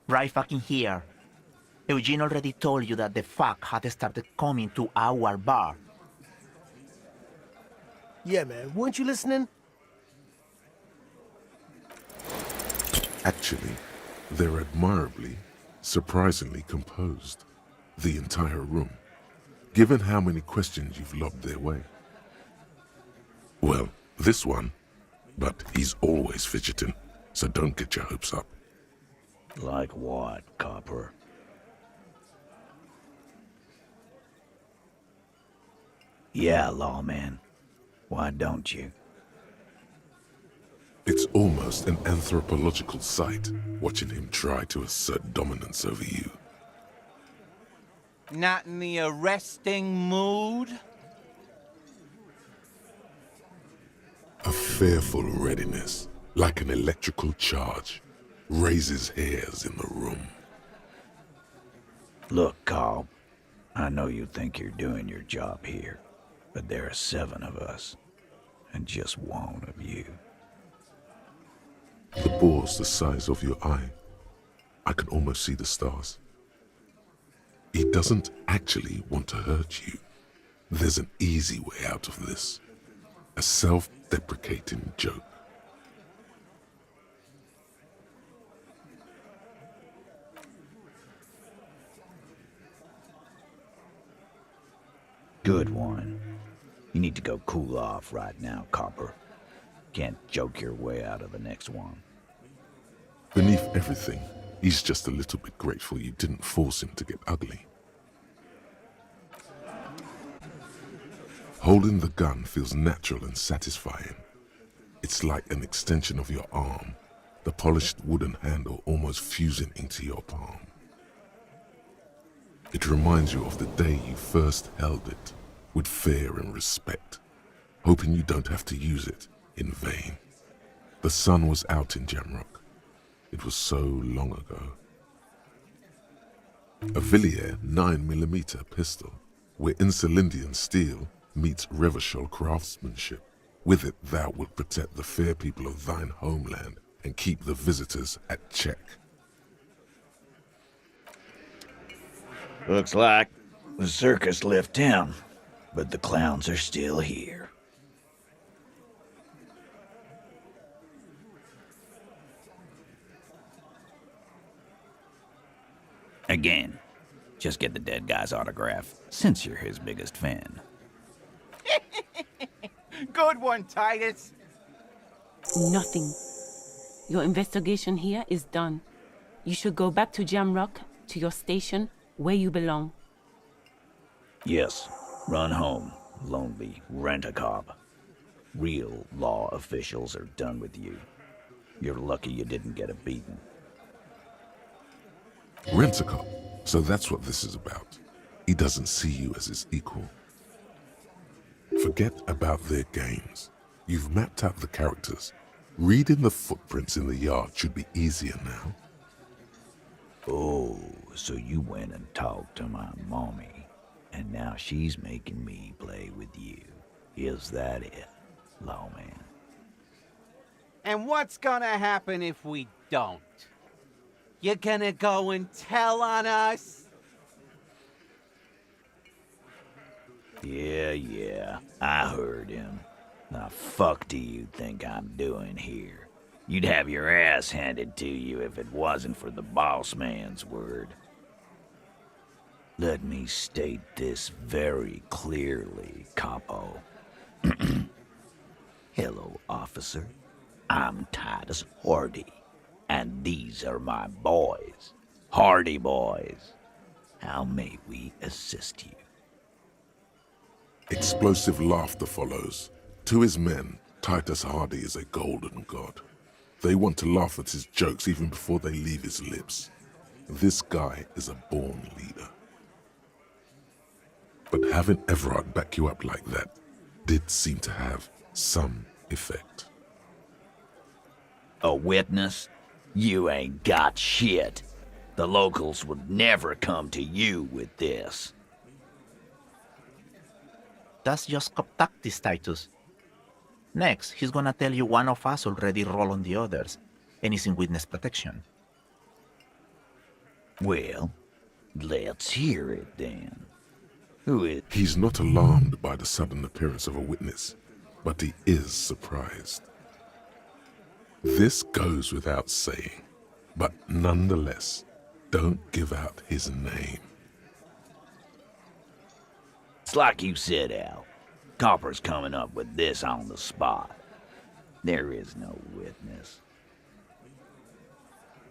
Right fucking here. Eugene already told you that the fuck had started coming to our bar. Yeah, man, weren't you listening? Actually, they're admirably, surprisingly composed. The entire room, given how many questions you've lobbed their way. Well, this one, but he's always fidgeting, so don't get your hopes up. Like what, Copper? Yeah, lawman. Why don't you? It's almost an anthropological sight, watching him try to assert dominance over you. Not in the arresting mood? A fearful readiness, like an electrical charge, raises hairs in the room. Look, Cobb, I know you think you're doing your job here, but there are 7 of us, and just 1 of you. The bore's the size of your eye. I can almost see the stars. He doesn't actually want to hurt you. There's an easy way out of this. A self-deprecating joke. Good one. You need to go cool off right now, Copper. Can't joke your way out of the next one. Beneath everything, he's just a little bit grateful you didn't force him to get ugly. Holding the gun feels natural and satisfying. It's like an extension of your arm, the polished wooden handle almost fusing into your palm. It reminds you of the day you first held it, with fear and respect, hoping you don't have to use it in vain. The sun was out in Jamrock. It was so long ago. A Villiers 9mm pistol, where Insulindian steel meets Revachol craftsmanship. With it thou wilt protect the fair people of thine homeland and keep the visitors at check. Looks like the circus left town, but the clowns are still here. Again, just get the dead guy's autograph, since you're his biggest fan. Good one, Titus. Nothing. Your investigation here is done. You should go back to Jamrock, to your station, where you belong. Yes, run home, lonely rent-a-cop. Real law officials are done with you. You're lucky you didn't get a beating. Rent-a-cop, so that's what this is about. He doesn't see you as his equal. Forget about their games. You've mapped out the characters. Reading the footprints in the yard should be easier now. Oh, so you went and talked to my mommy, and now she's making me play with you. Is that it, lawman? And what's gonna happen if we don't? You gonna go and tell on us? Yeah, I heard him. The fuck do you think I'm doing here? You'd have your ass handed to you if it wasn't for the boss man's word. Let me state this very clearly, capo. Hello, officer. I'm Titus Hardy, and these are my boys. Hardy boys. How may we assist you? Explosive laughter follows. To his men, Titus Hardy is a golden god. They want to laugh at his jokes even before they leave his lips. This guy is a born leader. But having Everard back you up like that did seem to have some effect. A witness? You ain't got shit. The locals would never come to you with this. That's just cop tactics, Titus. Next, he's gonna tell you one of us already rolled on the others, and is in witness protection. Well, let's hear it then. Who is... He's not alarmed by the sudden appearance of a witness, but he is surprised. This goes without saying, but nonetheless, don't give out his name. It's like you said, Al. Copper's coming up with this on the spot. There is no witness.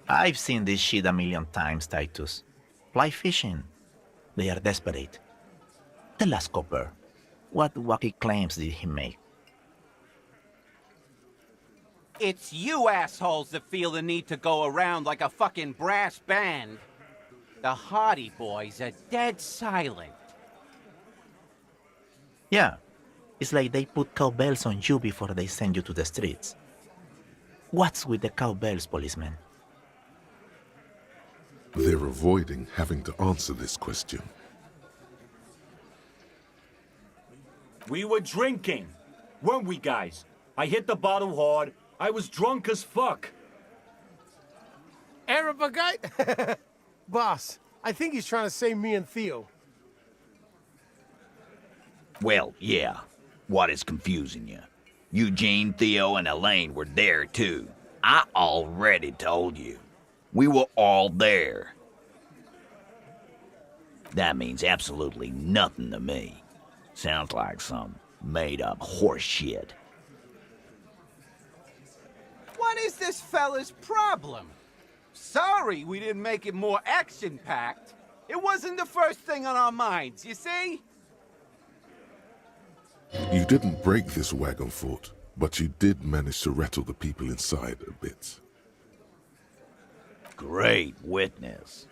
I've seen this shit a million times, Titus. Fly fishing. They are desperate. Tell us, Copper, what wacky claims did he make? It's you assholes that feel the need to go around like a fucking brass band. The Hardy boys are dead silent. Yeah, it's like they put cowbells on you before they send you to the streets. What's with the cowbells, policeman? They're avoiding having to answer this question. We were drinking, weren't we, guys? I hit the bottle hard. I was drunk as fuck. Arabagite? Boss, I think he's trying to say me and Theo. Well, yeah. What is confusing you? Eugene, Theo, and Elaine were there, too. I already told you. We were all there. That means absolutely nothing to me. Sounds like some made-up horse shit. What is this fella's problem? Sorry we didn't make it more action-packed. It wasn't the first thing on our minds, you see? You didn't break this wagon fort, but you did manage to rattle the people inside a bit. Great witness.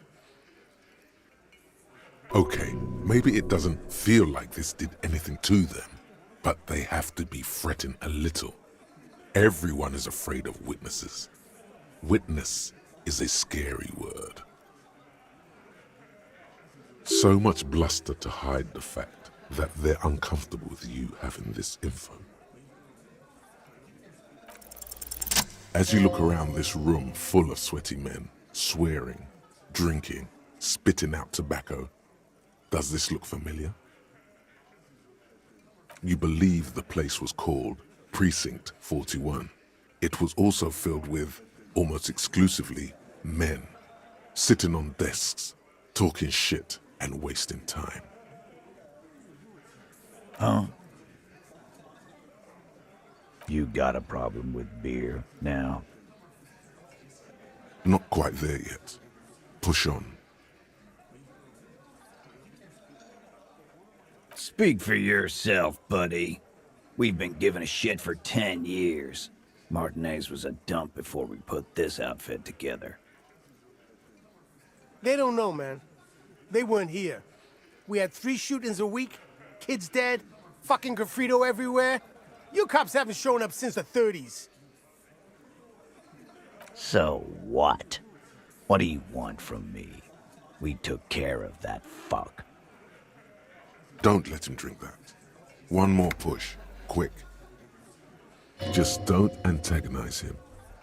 Okay, maybe it doesn't feel like this did anything to them, but they have to be fretting a little. Everyone is afraid of witnesses. Witness is a scary word. So much bluster to hide the fact that they're uncomfortable with you having this info. As you look around this room full of sweaty men, swearing, drinking, spitting out tobacco, does this look familiar? You believe the place was called Precinct 41. It was also filled with, almost exclusively, men, sitting on desks, talking shit and wasting time. Huh? You got a problem with beer now? Not quite there yet. Push on. Speak for yourself, buddy. We've been giving a shit for 10 years. Martinaise was a dump before we put this outfit together. They don't know, man. They weren't here. We had 3 shootings a week, kids dead, fucking graffito everywhere. You cops haven't shown up since the 30s. So what? What do you want from me? We took care of that fuck. Don't let him drink that. One more push. Quick. Just don't antagonize him.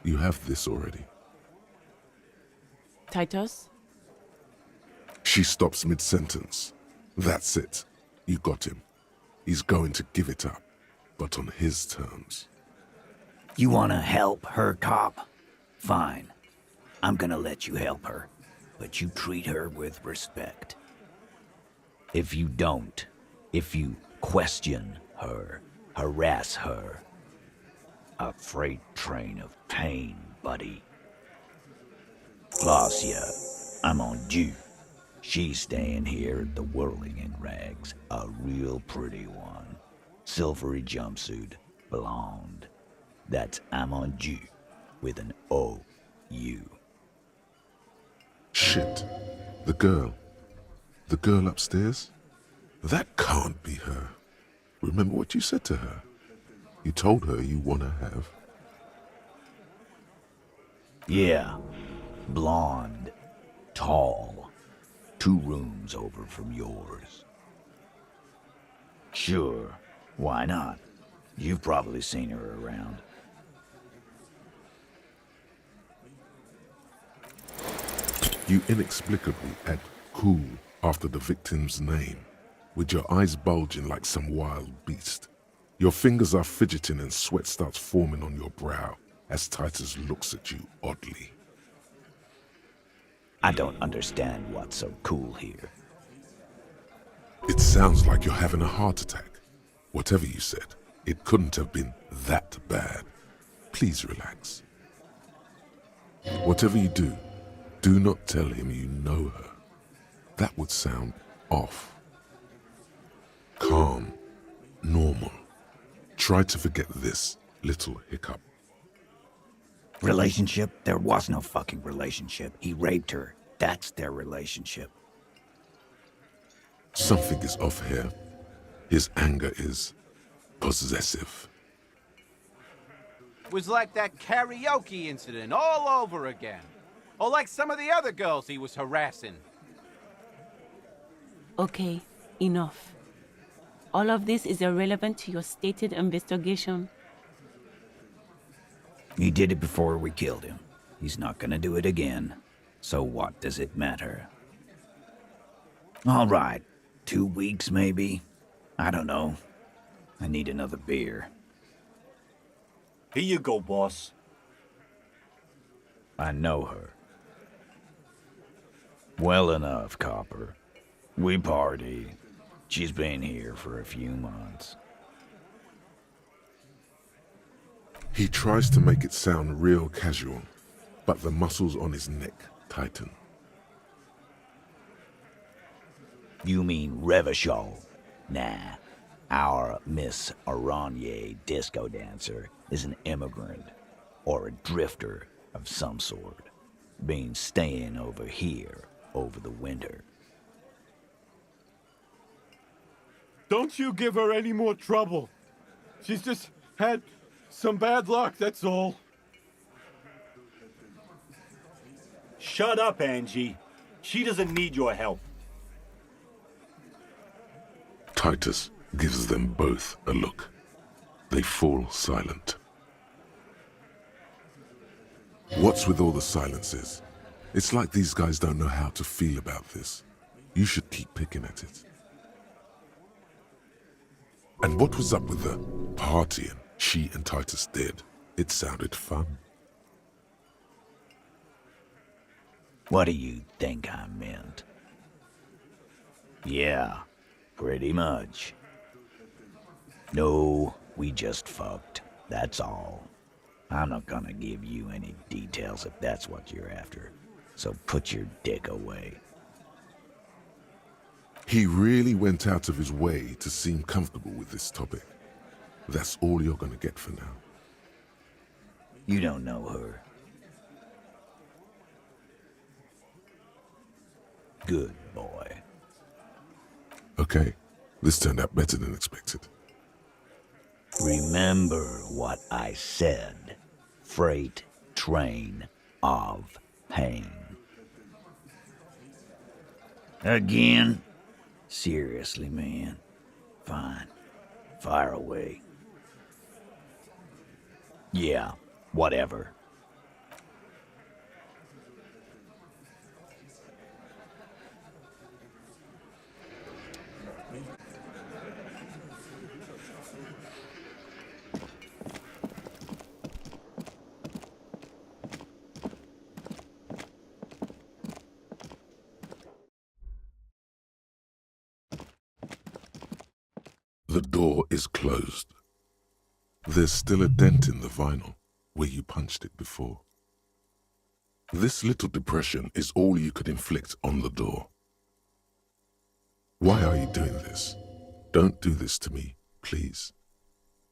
You have this already. Titus? She stops mid-sentence. That's it. You got him. He's going to give it up, but on his terms. You wanna help her, cop? Fine. I'm gonna let you help her, but you treat her with respect. If you don't, if you question her, harass her, a freight train of pain, buddy. Glacia, I'm on due. She's staying here at the Whirling in Rags, a real pretty one. Silvery jumpsuit, blonde. That's I'm on due, with an O-U. Shit. The girl. The girl upstairs? That can't be her. Remember what you said to her? You told her you want to have. Yeah. Blonde. Tall. 2 rooms over from yours. Sure. Why not? You've probably seen her around. You inexplicably add cool after the victim's name, with your eyes bulging like some wild beast. Your fingers are fidgeting and sweat starts forming on your brow as Titus looks at you oddly. I don't understand what's so cool here. It sounds like you're having a heart attack. Whatever you said, it couldn't have been that bad. Please relax. Whatever you do, do not tell him you know her. That would sound off. Calm, normal. Try to forget this little hiccup. Relationship? There was no fucking relationship. He raped her. That's their relationship. Something is off here. His anger is possessive. Was like that karaoke incident all over again. Or like some of the other girls he was harassing. Okay, enough. All of this is irrelevant to your stated investigation. He did it before we killed him. He's not gonna do it again. So what does it matter? All right, 2 weeks maybe? I don't know. I need another beer. Here you go, boss. I know her. Well enough, Copper. We party. She's been here for a few months. He tries to make it sound real casual, but the muscles on his neck tighten. You mean Revachol? Nah. Our Miss Aranye disco dancer is an immigrant or a drifter of some sort, been staying over here over the winter. Don't you give her any more trouble. She's just had some bad luck, that's all. Shut up, Angie. She doesn't need your help. Titus gives them both a look. They fall silent. What's with all the silences? It's like these guys don't know how to feel about this. You should keep picking at it. And what was up with the partying she and Titus did? It sounded fun. What do you think I meant? Yeah, pretty much. No, we just fucked. That's all. I'm not gonna give you any details if that's what you're after. So put your dick away. He really went out of his way to seem comfortable with this topic. That's all you're gonna get for now. You don't know her. Good boy. Okay, this turned out better than expected. Remember what I said. Freight train of pain. Again? Seriously, man. Fine. Fire away. Yeah, whatever. The door is closed. There's still a dent in the vinyl where you punched it before. This little depression is all you could inflict on the door. Why are you doing this? Don't do this to me, please.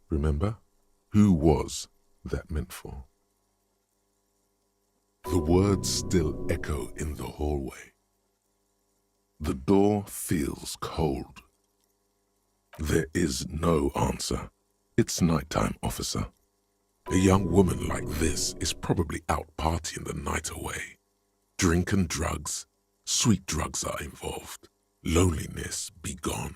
Remember, who was that meant for? The words still echo in the hallway. The door feels cold. There is no answer. It's nighttime, officer. A young woman like this is probably out partying the night away. Drink and drugs, sweet drugs are involved. Loneliness be gone.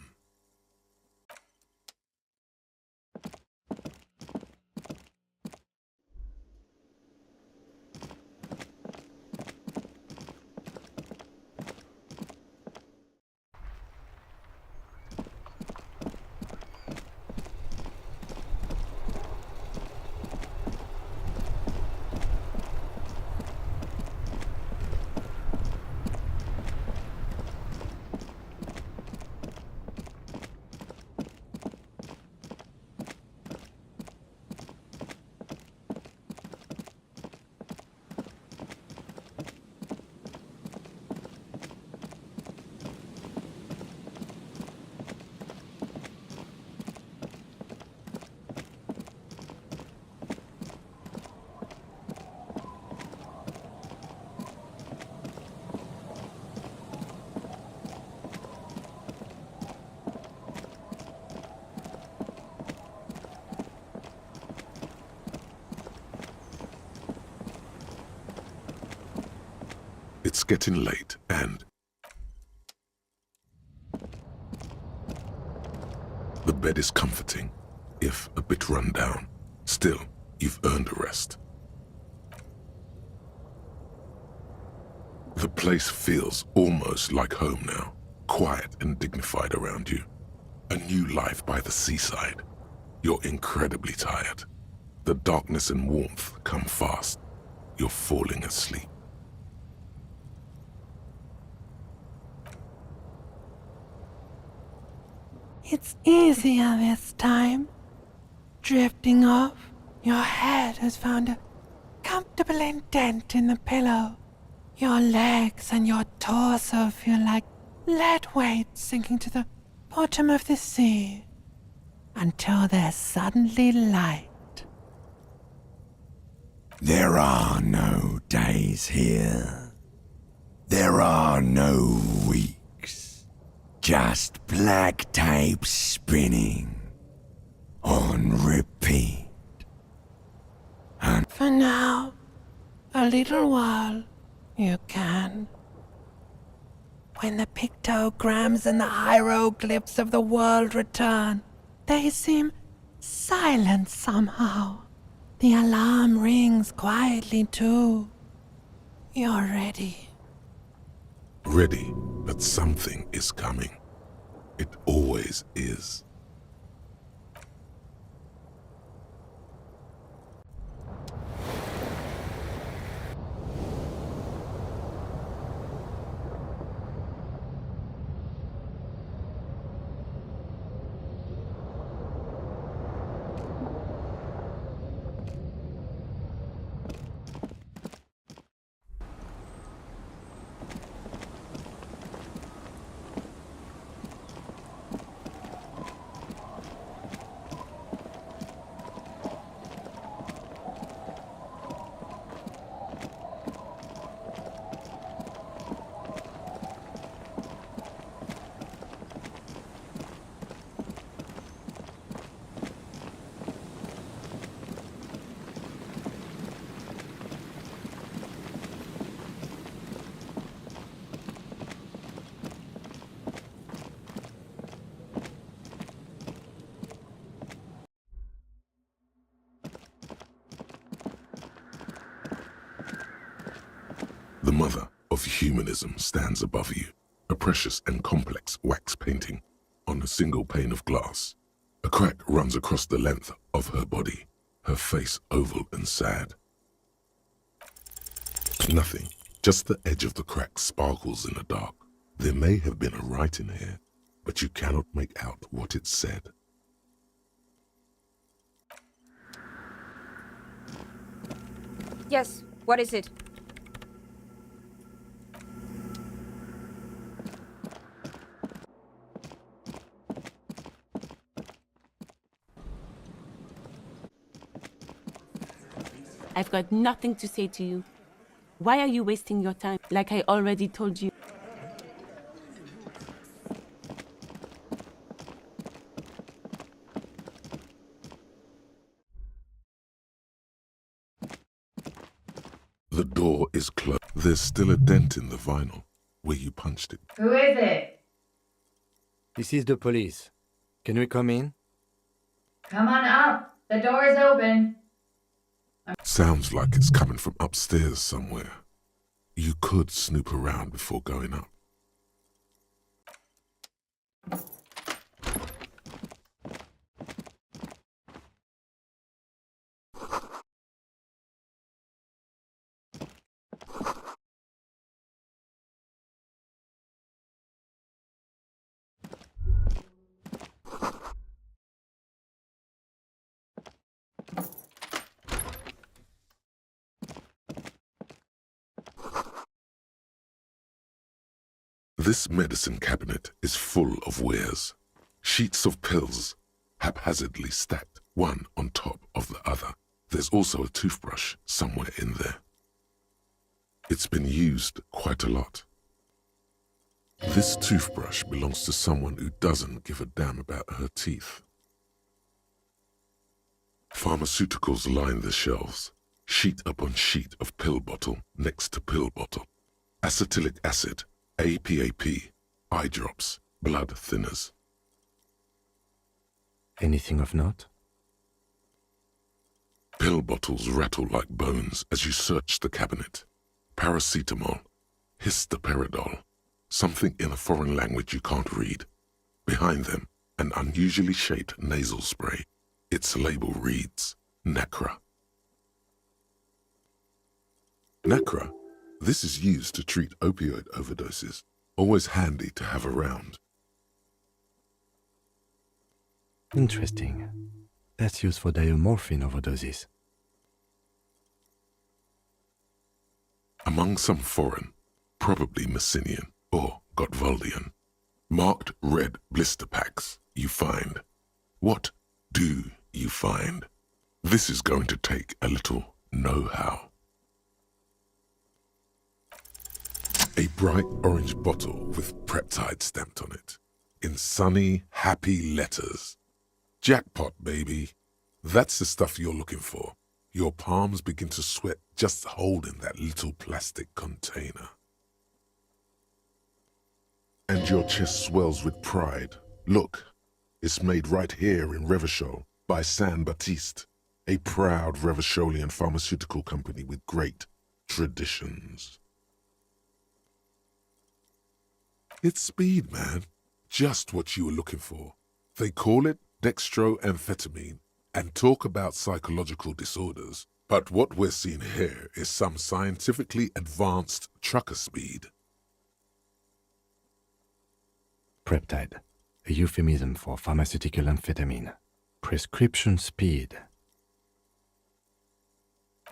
It's getting late and the bed is comforting, if a bit run down. Still, you've earned a rest. The place feels almost like home now, quiet and dignified around you. A new life by the seaside. You're incredibly tired. The darkness and warmth come fast. You're falling asleep. It's easier this time. Drifting off, your head has found a comfortable indent in the pillow. Your legs and your torso feel like lead weights sinking to the bottom of the sea until they're suddenly light. There are no days here. There are no weeks. Just black tape spinning on repeat. And for now, a little while, you can. When the pictograms and the hieroglyphs of the world return, they seem silent somehow. The alarm rings quietly too. You're ready. Ready, but something is coming. It always is. mother of humanism stands above you, a precious and complex wax painting on a single pane of glass. A crack runs across the length of her body, her face oval and sad. Nothing, just the edge of the crack sparkles in the dark. There may have been a writing here, but you cannot make out what it said. Yes, what is it? I've got nothing to say to you. Why are you wasting your time, like I already told you? The door is closed. There's still a dent in the vinyl where you punched it. Who is it? This is the police. Can we come in? Come on up. The door is open. Sounds like it's coming from upstairs somewhere. You could snoop around before going up. This medicine cabinet is full of wares. Sheets of pills, haphazardly stacked, one on top of the other. There's also a toothbrush somewhere in there. It's been used quite a lot. This toothbrush belongs to someone who doesn't give a damn about her teeth. Pharmaceuticals line the shelves, sheet upon sheet of pill bottle next to pill bottle. Acetylic acid, APAP, eye drops, blood thinners. Anything of note? Pill bottles rattle like bones as you search the cabinet. Paracetamol, histoperidol, something in a foreign language you can't read. Behind them, an unusually shaped nasal spray. Its label reads, Nacra. Nacra? This is used to treat opioid overdoses. Always handy to have around. Interesting. That's used for diamorphine overdoses. Among some foreign, probably Messinian or Gotwaldian, marked red blister packs you find. What do you find? This is going to take a little know-how. A bright orange bottle with Preptide stamped on it, in sunny, happy letters. Jackpot, baby. That's the stuff you're looking for. Your palms begin to sweat just holding that little plastic container. And your chest swells with pride. Look, it's made right here in Revachol by San Baptiste, a proud Revacholian pharmaceutical company with great traditions. It's speed, man. Just what you were looking for. They call it dextroamphetamine and talk about psychological disorders. But what we're seeing here is some scientifically advanced trucker speed. Preptide, a euphemism for pharmaceutical amphetamine. Prescription speed.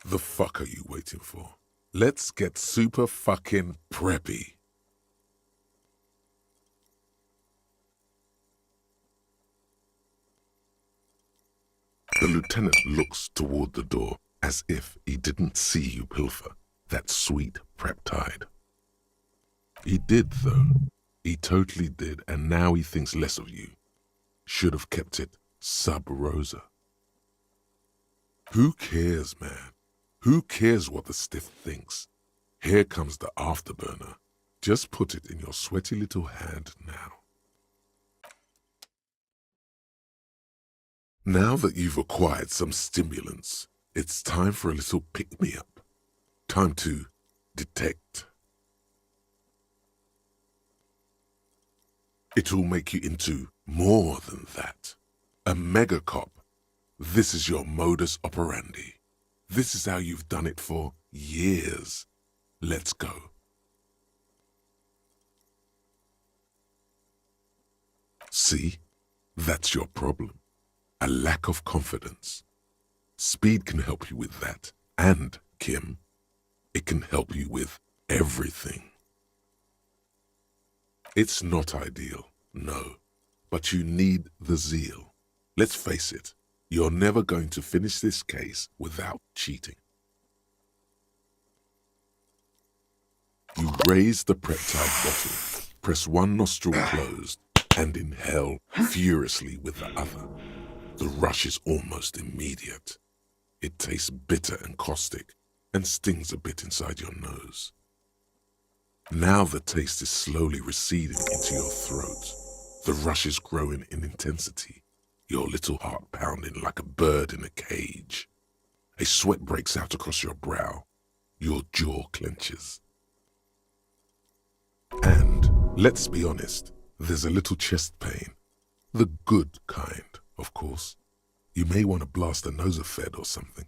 The fuck are you waiting for? Let's get super fucking preppy. The lieutenant looks toward the door as if he didn't see you pilfer that sweet Preptide. He did, though. He totally did, and now he thinks less of you. Should have kept it sub rosa. Who cares, man? Who cares what the stiff thinks? Here comes the afterburner. Just put it in your sweaty little hand now. Now that you've acquired some stimulants, it's time for a little pick-me-up. Time to detect It'll make you into more than that. A mega cop. This is your modus operandi. This is how you've done it for years. Let's go. See? That's your problem. A lack of confidence. Speed can help you with that. And, Kim, it can help you with everything. It's not ideal, no, but you need the zeal. Let's face it, you're never going to finish this case without cheating. You raise the peptide bottle, press one nostril closed, and inhale furiously with the other. The rush is almost immediate. It tastes bitter and caustic, and stings a bit inside your nose. Now the taste is slowly receding into your throat. The rush is growing in intensity, your little heart pounding like a bird in a cage. A sweat breaks out across your brow. Your jaw clenches. And, let's be honest, there's a little chest pain. The good kind, of course. You may want to blast a nosophed or something.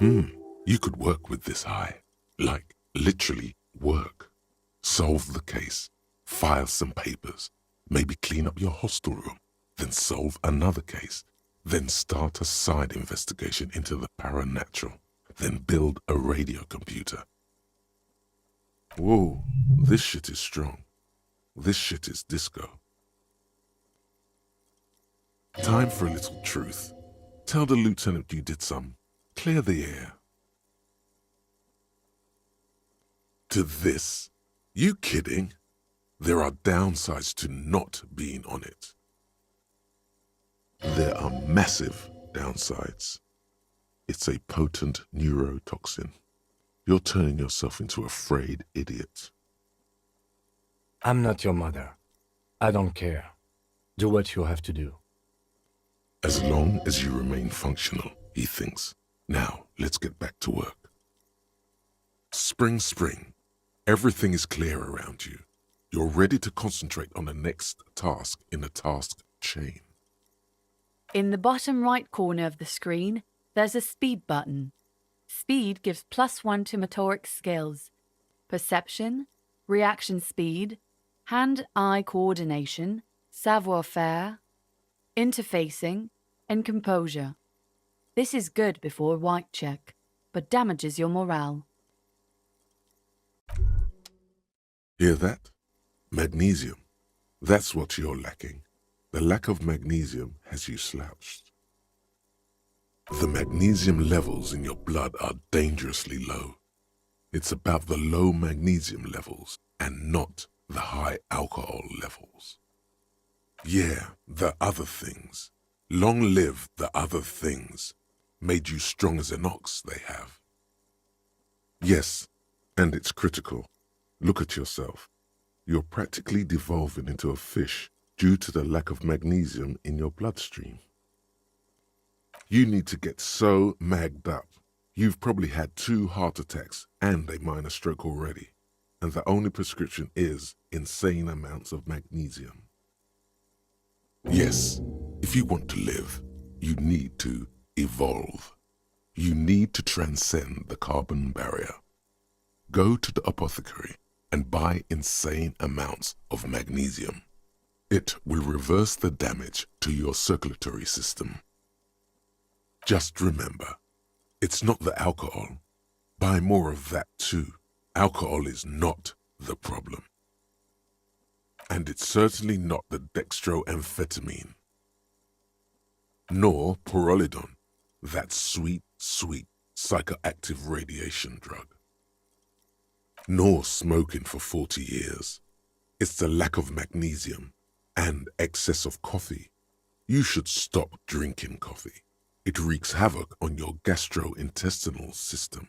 You could work with this high. Like, literally work. Solve the case. File some papers. Maybe clean up your hostel room. Then solve another case. Then start a side investigation into the paranatural. Then build a radio computer. Whoa, this shit is strong. This shit is disco. Time for a little truth. Tell the lieutenant you did some. Clear the air. To this? You kidding? There are downsides to not being on it. There are massive downsides. It's a potent neurotoxin. You're turning yourself into a frayed idiot. I'm not your mother. I don't care. Do what you have to do. As long as you remain functional, he thinks. Now, let's get back to work. Spring. Everything is clear around you. You're ready to concentrate on the next task in the task chain. In the bottom right corner of the screen, there's a speed button. Speed gives +1 to motoric skills, perception, reaction speed, hand-eye coordination, savoir-faire, interfacing, and composure. This is good before white check, but damages your morale. Hear that? Magnesium. That's what you're lacking. The lack of magnesium has you slouched. The magnesium levels in your blood are dangerously low. It's about the low magnesium levels and not the high alcohol levels. Yeah, the other things. Long live the other things. Made you strong as an ox, they have. Yes, and it's critical. Look at yourself. You're practically devolving into a fish due to the lack of magnesium in your bloodstream. You need to get so magged up. You've probably had 2 heart attacks and a minor stroke already, and the only prescription is insane amounts of magnesium. Yes, if you want to live, you need to evolve. You need to transcend the carbon barrier. Go to the apothecary and buy insane amounts of magnesium. It will reverse the damage to your circulatory system. Just remember, it's not the alcohol. Buy more of that too. Alcohol is not the problem. And it's certainly not the dextroamphetamine. Nor pyrrolidone, that sweet psychoactive radiation drug. Nor smoking for 40 years. It's the lack of magnesium and excess of coffee. You should stop drinking coffee. It wreaks havoc on your gastrointestinal system.